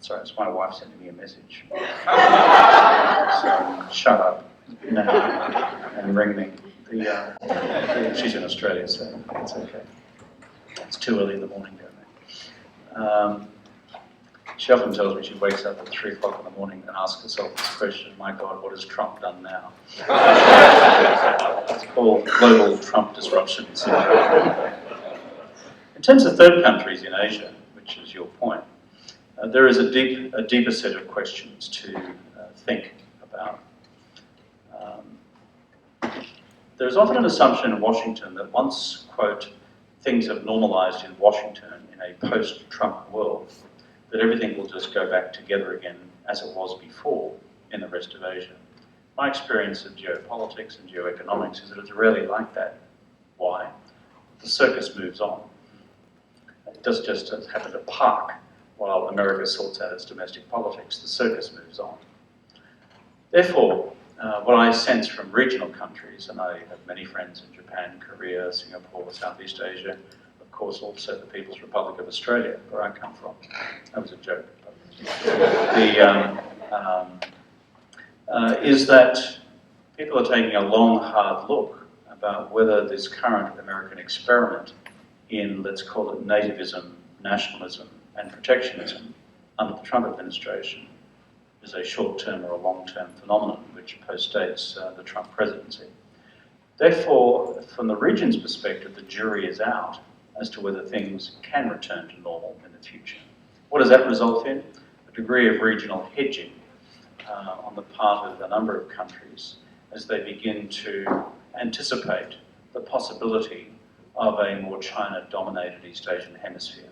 sorry, it's my wife sending me a message. So shut up now and ring me. She's in Australia, so it's okay. It's too early in the morning down there. She often tells me she wakes up at 3 o'clock in the morning and asks herself this question, my God, what has Trump done now? It's called global Trump disruption syndrome. In terms of third countries in Asia, which is your point, there is a deeper set of questions to think about. There's often an assumption in Washington that once, quote, things have normalised in Washington in a post-Trump world, that everything will just go back together again as it was before in the rest of Asia. My experience of geopolitics and geoeconomics is that it's rarely like that. Why? The circus moves on. It doesn't just happen to park while America sorts out its domestic politics. The circus moves on. Therefore, what I sense from regional countries, and I have many friends in Japan, Korea, Singapore, Southeast Asia, of course also the People's Republic of Australia, where I come from. That was a joke. Is that people are taking a long, hard look about whether this current American experiment in, let's call it nativism, nationalism, and protectionism under the Trump administration is a short-term or a long-term phenomenon which postdates the Trump presidency. Therefore, from the region's perspective, the jury is out as to whether things can return to normal in the future. What does that result in? A degree of regional hedging on the part of a number of countries as they begin to anticipate the possibility of a more China-dominated East Asian hemisphere.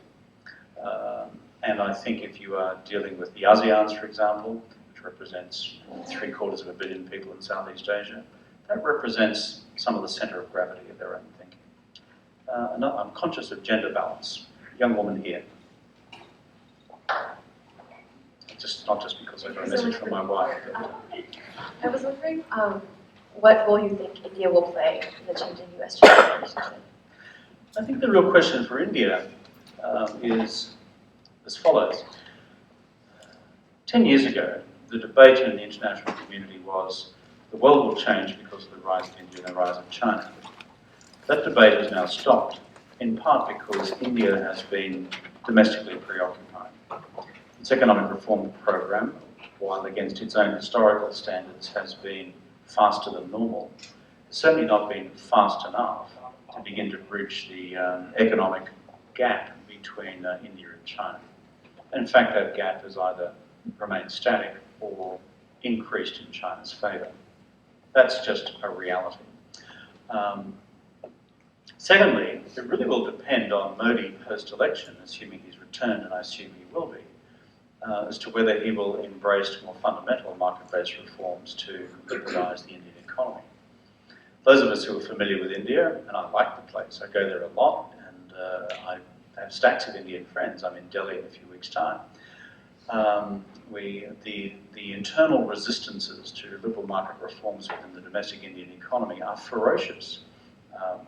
And I think if you are dealing with the ASEANs, for example, which represents 750 million people in Southeast Asia, that represents some of the centre of gravity of their own thinking. And I'm conscious of gender balance. Young woman here. Not just because I got a message from my wife. I was wondering what role you think India will play in the changing U.S.-China relationship? I think the real question for India is as follows. 10 years ago, the debate in the international community was the world will change because of the rise of India and the rise of China. That debate has now stopped, in part because India has been domestically preoccupied. Its economic reform program, while against its own historical standards has been faster than normal, has certainly not been fast enough to begin to bridge the economic gap between India and China. And in fact, that gap has either remained static or increased in China's favour. That's just a reality. Secondly, it really will depend on Modi post-election, assuming he's returned, and I assume he will be, as to whether he will embrace more fundamental market-based reforms to liberalise the Indian economy. Those of us who are familiar with India, and I like the place, I go there a lot, and I have stacks of Indian friends. I'm in Delhi in a few weeks' time. The internal resistances to liberal market reforms within the domestic Indian economy are ferocious,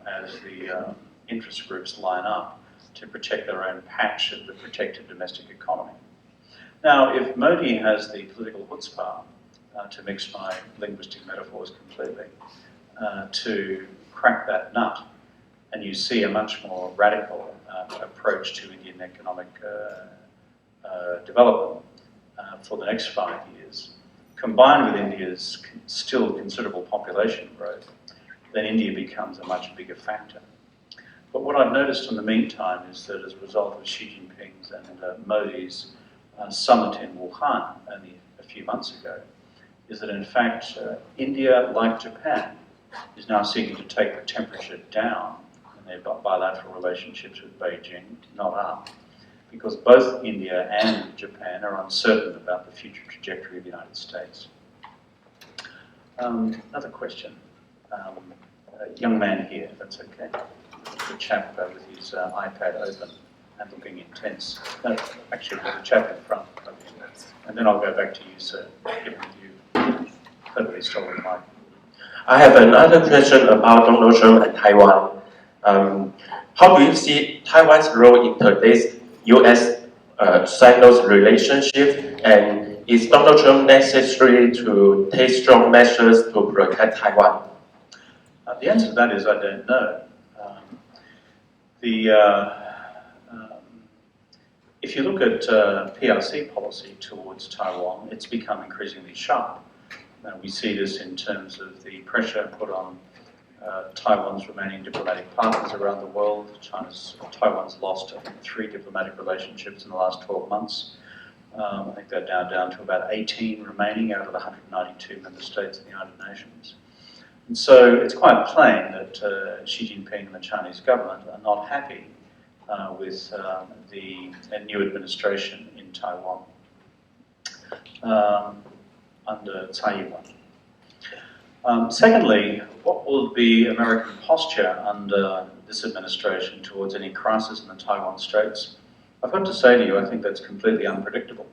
as the interest groups line up to protect their own patch of the protected domestic economy. Now, if Modi has the political chutzpah, to mix my linguistic metaphors completely, to crack that nut, and you see a much more radical approach to Indian economic development for the next 5 years, combined with India's still considerable population growth, then India becomes a much bigger factor. But what I've noticed in the meantime is that as a result of Xi Jinping's and Modi's summit in Wuhan only a few months ago, is that in fact India, like Japan, is now seeking to take the temperature down in their bilateral relationships with Beijing, not up, because both India and Japan are uncertain about the future trajectory of the United States. Another question. A young man here, if that's okay. The chap with his iPad open and looking intense. No, actually, there's a chap in front. And then I'll go back to you, sir, given you totally stole the mic. I have another question about Donald Trump and Taiwan. How do you see Taiwan's role in today's U.S.-Sino relationship, and is Donald Trump necessary to take strong measures to protect Taiwan? The answer to that is I don't know. If you look at PRC policy towards Taiwan, it's become increasingly sharp. We see this in terms of the pressure put on Taiwan's remaining diplomatic partners around the world. Taiwan's lost, I think, 3 diplomatic relationships in the last 12 months. I think they're down to about 18 remaining out of the 192 member states of the United Nations. And so it's quite plain that Xi Jinping and the Chinese government are not happy with the new administration in Taiwan under Tsai Ing-wen. Secondly, what will be American posture under this administration towards any crisis in the Taiwan Straits? I've got to say to you, I think that's completely unpredictable.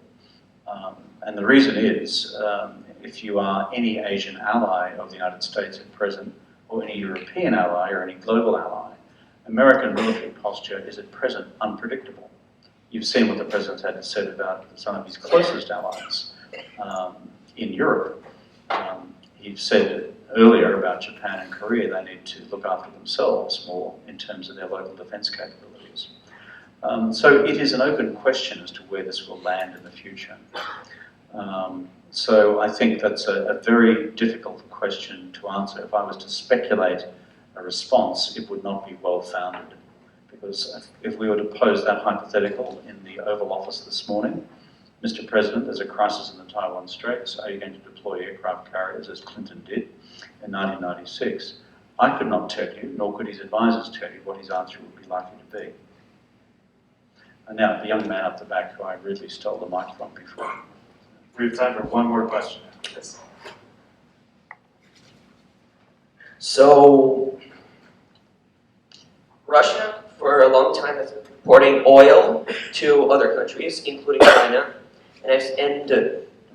And the reason is, if you are any Asian ally of the United States at present, or any European ally or any global ally, American military posture is at present unpredictable. You've seen what the President's had to say about some of his closest allies in Europe. He said earlier about Japan and Korea, they need to look after themselves more in terms of their local defence capabilities. So it is an open question as to where this will land in the future. So I think that's a very difficult question to answer. If I was to speculate a response, it would not be well-founded. Because if we were to pose that hypothetical in the Oval Office this morning, Mr. President, there's a crisis in the Taiwan Straits, are you going to deploy aircraft carriers as Clinton did in 1996? I could not tell you, nor could his advisors tell you what his answer would be likely to be. And now, the young man up the back who I rudely stole the mic from before. We have time for one more question. Yes. So, Russia, for a long time, has been importing oil to other countries, including China. And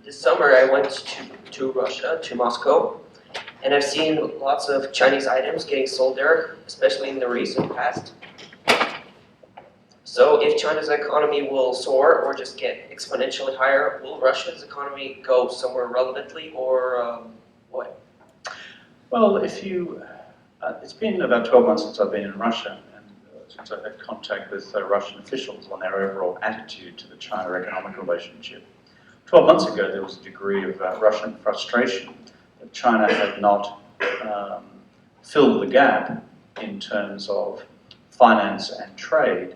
this summer, I went to Russia, to Moscow, and I've seen lots of Chinese items getting sold there, especially in the recent past. So if China's economy will soar or just get exponentially higher, will Russia's economy go somewhere relevantly, or what? Well, if you, it's been about 12 months since I've been in Russia, and since I've had contact with Russian officials on their overall attitude to the China economic relationship. 12 months ago, there was a degree of Russian frustration that China had not filled the gap in terms of finance and trade,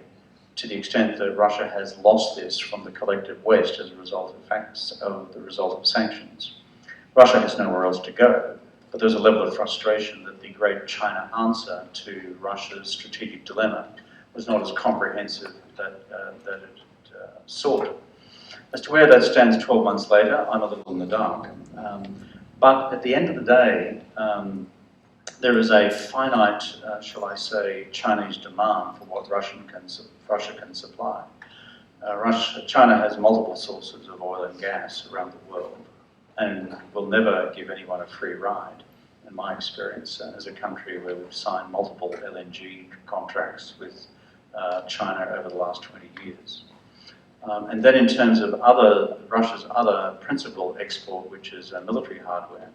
to the extent that Russia has lost this from the collective West as a result of sanctions. Russia has nowhere else to go, but there's a level of frustration that the great China answer to Russia's strategic dilemma was not as comprehensive that it sought. As to where that stands 12 months later, I'm a little in the dark. But at the end of the day, there is a finite, shall I say, Chinese demand for what Russia can supply. China has multiple sources of oil and gas around the world and will never give anyone a free ride. in my experience, as a country where we've signed multiple LNG contracts with China over the last 20 years. And then in terms of Russia's other principal export, which is military hardware,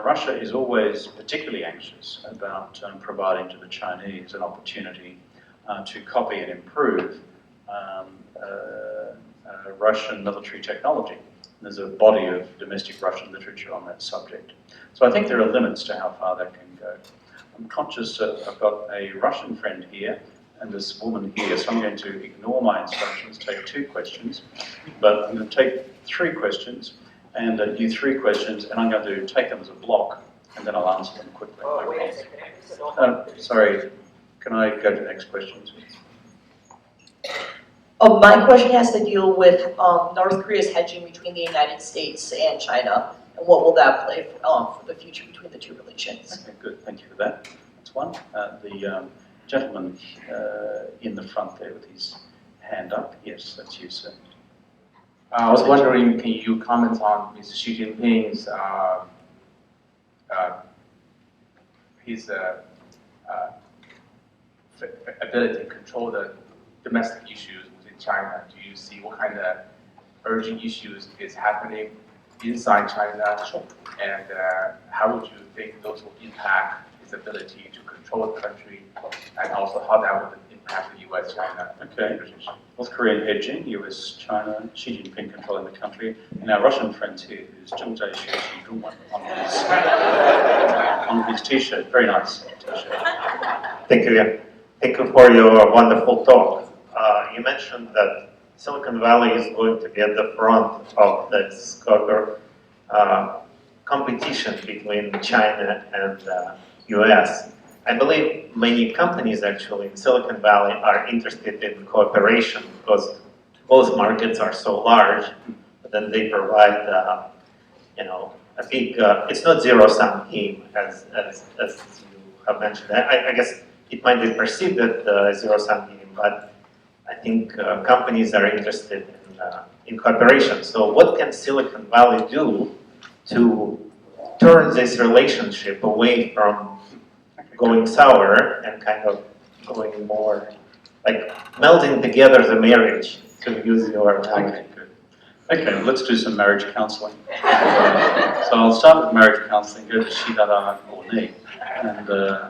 Russia is always particularly anxious about providing to the Chinese an opportunity to copy and improve Russian military technology. There's a body of domestic Russian literature on that subject. So I think there are limits to how far that can go. I'm conscious I've got a Russian friend here and this woman here, so I'm going to ignore my instructions, take 2 questions, but I'm going to take 3 questions and you 3 questions, and I'm going to take them as a block, and then I'll answer them quickly. Oh, wait a second. Sorry, can I go to the next questions? My question has to deal with North Korea's hedging between the United States and China, and what will that play for the future between the two relations? Okay, good, thank you for that. That's one. The gentleman in the front there with his hand up. Yes, that's you, sir. I was wondering, can you comment on Mr. Xi Jinping's ability to control the domestic issues within China? Do you see what kind of urgent issues is happening inside China? And how would you think those will impact his ability to control the country, and also how that would impact the U.S.-China relationship? North Korean hedging, US-China, Xi Jinping controlling the country, and our Russian friends here, who's Zheng Zhaixue Xi Zhongwen on his T-shirt. Very nice T-shirt. Thank you. Yeah. Thank you for your wonderful talk. You mentioned that Silicon Valley is going to be at the front of this competition between China and US. I believe many companies actually in Silicon Valley are interested in cooperation because both markets are so large, but then they provide, a big, it's not zero-sum game as you have mentioned. I guess it might be perceived as zero-sum game, but I think companies are interested in cooperation. So what can Silicon Valley do to turn this relationship away from going sour and kind of going more, like melding together the marriage, to use your analogy? Okay, good. Okay, let's do some marriage counselling. So I'll start with marriage counselling, go to Shidara or Ni, and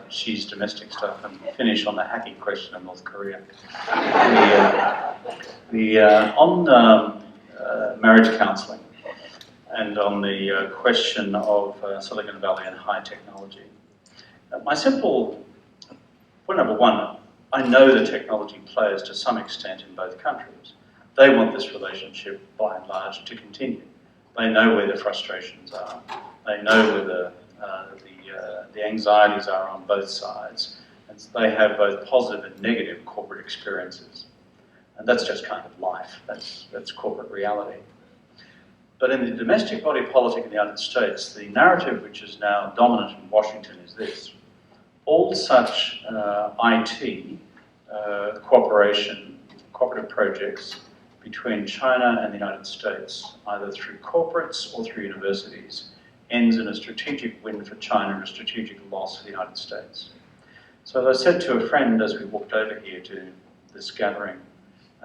Xi's domestic stuff, and finish on the hacking question in North Korea. On marriage counselling and on the question of Silicon Valley and high technology, my simple point number 1, I know the technology players to some extent in both countries. They want this relationship, by and large, to continue. They know where the frustrations are. They know where the anxieties are on both sides. And they have both positive and negative corporate experiences. And that's just kind of life. That's corporate reality. But in the domestic body politic in the United States, the narrative which is now dominant in Washington is this. All such IT cooperative projects between China and the United States, either through corporates or through universities, ends in a strategic win for China and a strategic loss for the United States. So as I said to a friend as we walked over here to this gathering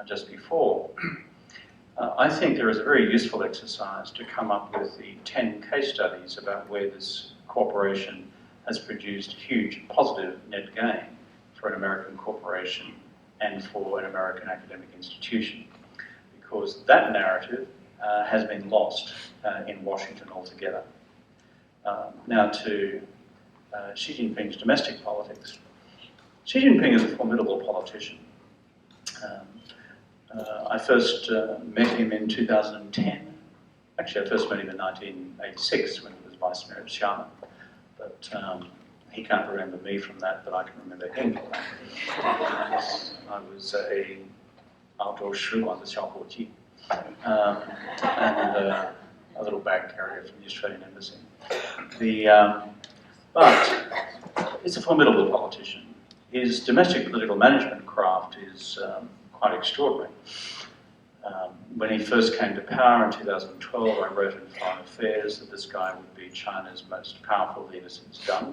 just before, I think there is a very useful exercise to come up with the 10 case studies about where this cooperation has produced huge positive net gain for an American corporation and for an American academic institution, because that narrative has been lost in Washington altogether. Now to Xi Jinping's domestic politics. Xi Jinping is a formidable politician. I first met him in 2010. Actually, I first met him in 1986 when he was Vice Mayor of Xiamen. But he can't remember me from that, but I can remember him. I was a outdoor Shiguan, the Xiaohuoji, and a little bag carrier from the Australian Embassy. But he's a formidable politician. His domestic political management craft is quite extraordinary. When he first came to power in 2012, I wrote in Foreign Affairs that this guy would be China's most powerful leader since Deng.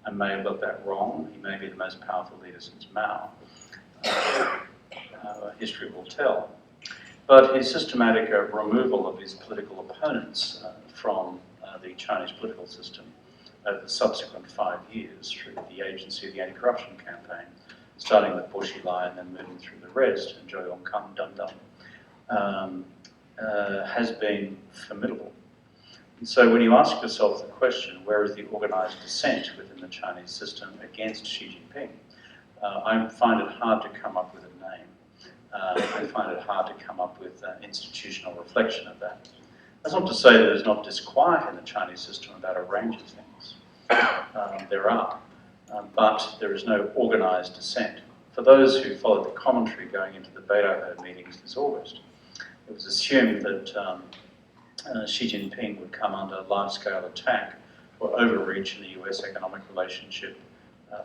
I may have got that wrong. He may be the most powerful leader since Mao. History will tell. But his systematic removal of his political opponents from the Chinese political system over the subsequent 5 years through the agency of the anti-corruption campaign, starting with Bo Xilai and then moving through the rest, and Zhou Yongkang, Deng Deng, has been formidable. And so when you ask yourself the question, where is the organized dissent within the Chinese system against Xi Jinping, I find it hard to come up with a name. I find it hard to come up with institutional reflection of that. That's not to say that there's not disquiet in the Chinese system about a range of things. There are, but there is no organized dissent. For those who followed the commentary going into the Beidou meetings this August, it was assumed that Xi Jinping would come under large-scale attack or overreach in the US economic relationship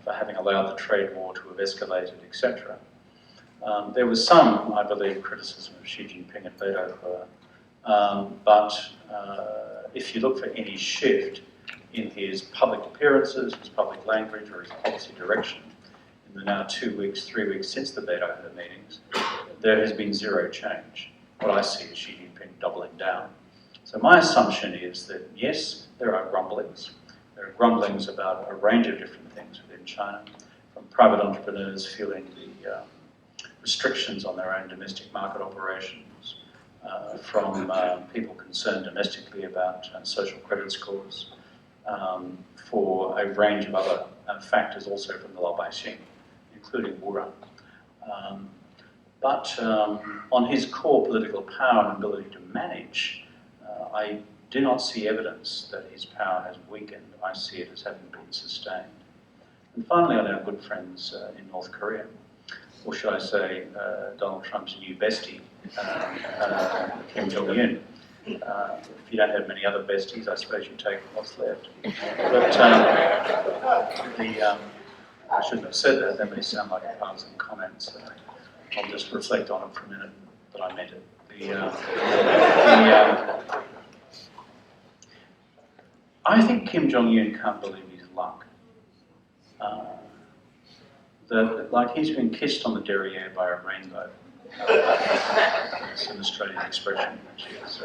for having allowed the trade war to have escalated, etc. There was some, I believe, criticism of Xi Jinping at Beidou, but if you look for any shift in his public appearances, his public language, or his policy direction in the now 2 weeks, 3 weeks since the Beidou meetings, there has been zero change. What I see is Xi Jinping doubling down. So my assumption is that, yes, there are grumblings. There are grumblings about a range of different things within China, from private entrepreneurs feeling the restrictions on their own domestic market operations, from people concerned domestically about social credit scores, for a range of other factors also from the Laobaixing, including Wu Ran. But on his core political power and ability to manage, I do not see evidence that his power has weakened. I see it as having been sustained. And finally, on our good friends in North Korea, or should I say Donald Trump's new bestie, Kim Jong-un. If you don't have many other besties, I suppose you take what's left. But I shouldn't have said that. That may sound like a partisan comment, so I'll just reflect on it for a minute, but I meant it. I think Kim Jong-un can't believe his luck. That, like, he's been kissed on the derriere by a rainbow. It's an Australian expression, which is,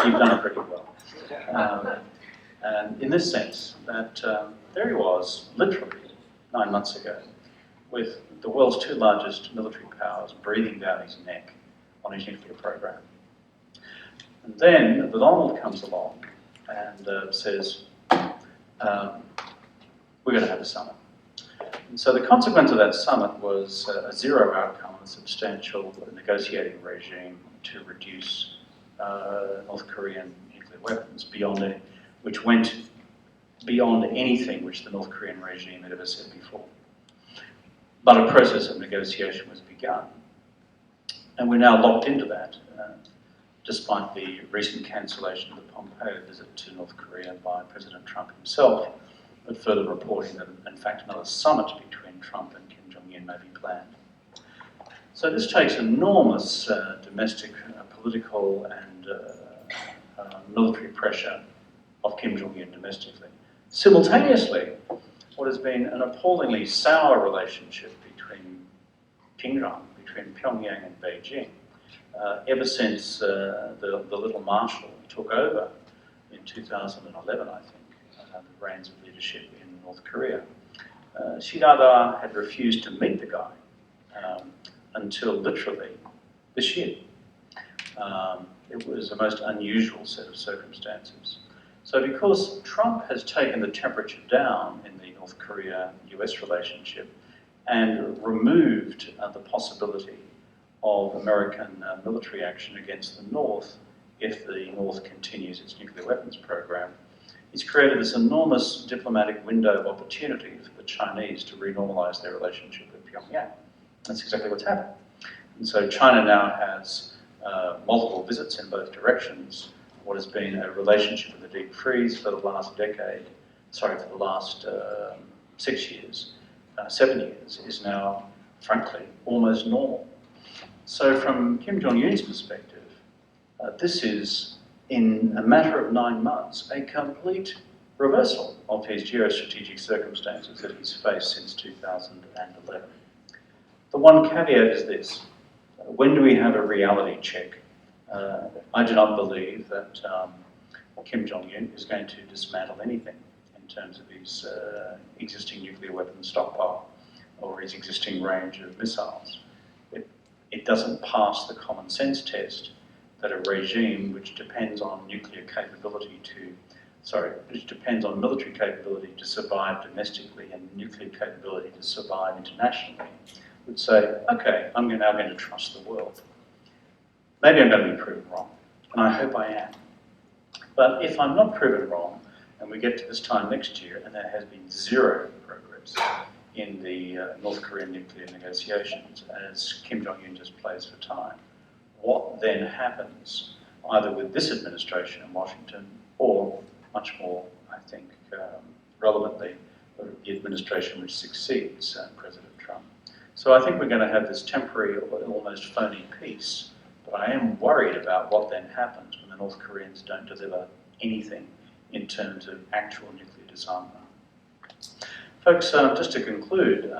you've done it pretty well. And in this sense, that there he was, literally 9 months ago, with the world's 2 largest military powers breathing down his neck on his nuclear program. And then the Donald comes along and says, we're going to have a summit. And so the consequence of that summit was a zero outcome, a substantial negotiating regime to reduce North Korean nuclear weapons beyond it, which went beyond anything which the North Korean regime had ever said before. But a process of negotiation was begun. And we're now locked into that, despite the recent cancellation of the Pompeo visit to North Korea by President Trump himself, but further reporting that, in fact, another summit between Trump and Kim Jong-un may be planned. So this takes enormous domestic, political, and military pressure of Kim Jong-un domestically. Simultaneously, what has been an appallingly sour relationship between Pyongyang and Beijing, ever since the little Marshal took over in 2011, I think, the reins of leadership in North Korea. Xi Dada had refused to meet the guy until literally this year. It was a most unusual set of circumstances. So because Trump has taken the temperature down in the North Korea-US relationship and removed the possibility of American military action against the North if the North continues its nuclear weapons program, he's created this enormous diplomatic window of opportunity for the Chinese to renormalize their relationship with Pyongyang. That's exactly what's happened. And so China now has multiple visits in both directions. What has been a relationship with a deep freeze for the last decade, for the last 6 years, 7 years, is now, frankly, almost normal. So from Kim Jong-un's perspective, this is, in a matter of 9 months, a complete reversal of his geostrategic circumstances that he's faced since 2011. The one caveat is this: when do we have a reality check? I do not believe that Kim Jong-un is going to dismantle anything in terms of his existing nuclear weapons stockpile or his existing range of missiles. It doesn't pass the common sense test that a regime which depends on nuclear capability which depends on military capability to survive domestically and nuclear capability to survive internationally, would say, okay, I'm now going to trust the world. Maybe I'm going to be proven wrong, and I hope I am. But if I'm not proven wrong, and we get to this time next year, and there has been zero progress in the North Korean nuclear negotiations, as Kim Jong-un just plays for time, what then happens, either with this administration in Washington, or much more, I think, relevantly, the administration which succeeds President Trump. So I think we're going to have this temporary, almost phony peace, but I am worried about what then happens when the North Koreans don't deliver anything in terms of actual nuclear disarmament. Folks, just to conclude,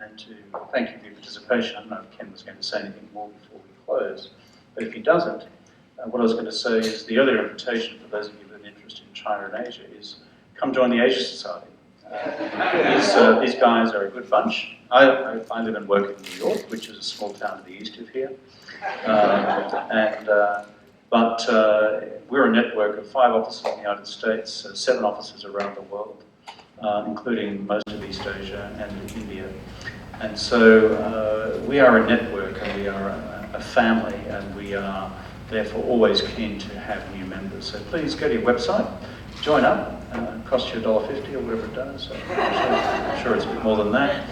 and to thank you for your participation, I don't know if Ken was going to say anything more before we close, but if he doesn't, what I was going to say is the earlier invitation for those of you with an interest in China and Asia is come join the Asia Society. These guys are a good bunch. I live and work in New York, which is a small town to the east of here. But we're a network of 5 offices in the United States, 7 offices around the world, including most of East Asia and India. And so we are a network, and we are a family, and we are therefore always keen to have new members. So please go to your website, join up. It costs you $1.50 or whatever it does. So I'm sure it's a bit more than that.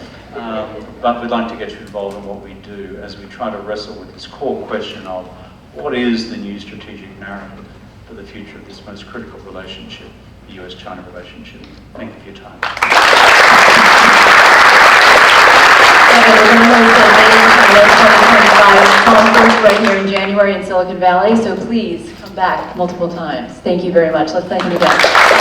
But we'd like to get you involved in what we do as we try to wrestle with this core question of what is the new strategic narrative for the future of this most critical relationship, the US-China relationship. Thank you for your time. We're going to host the main China 2025 conference right here in January in Silicon Valley, so please come back multiple times. Thank you very much. Let's thank him again.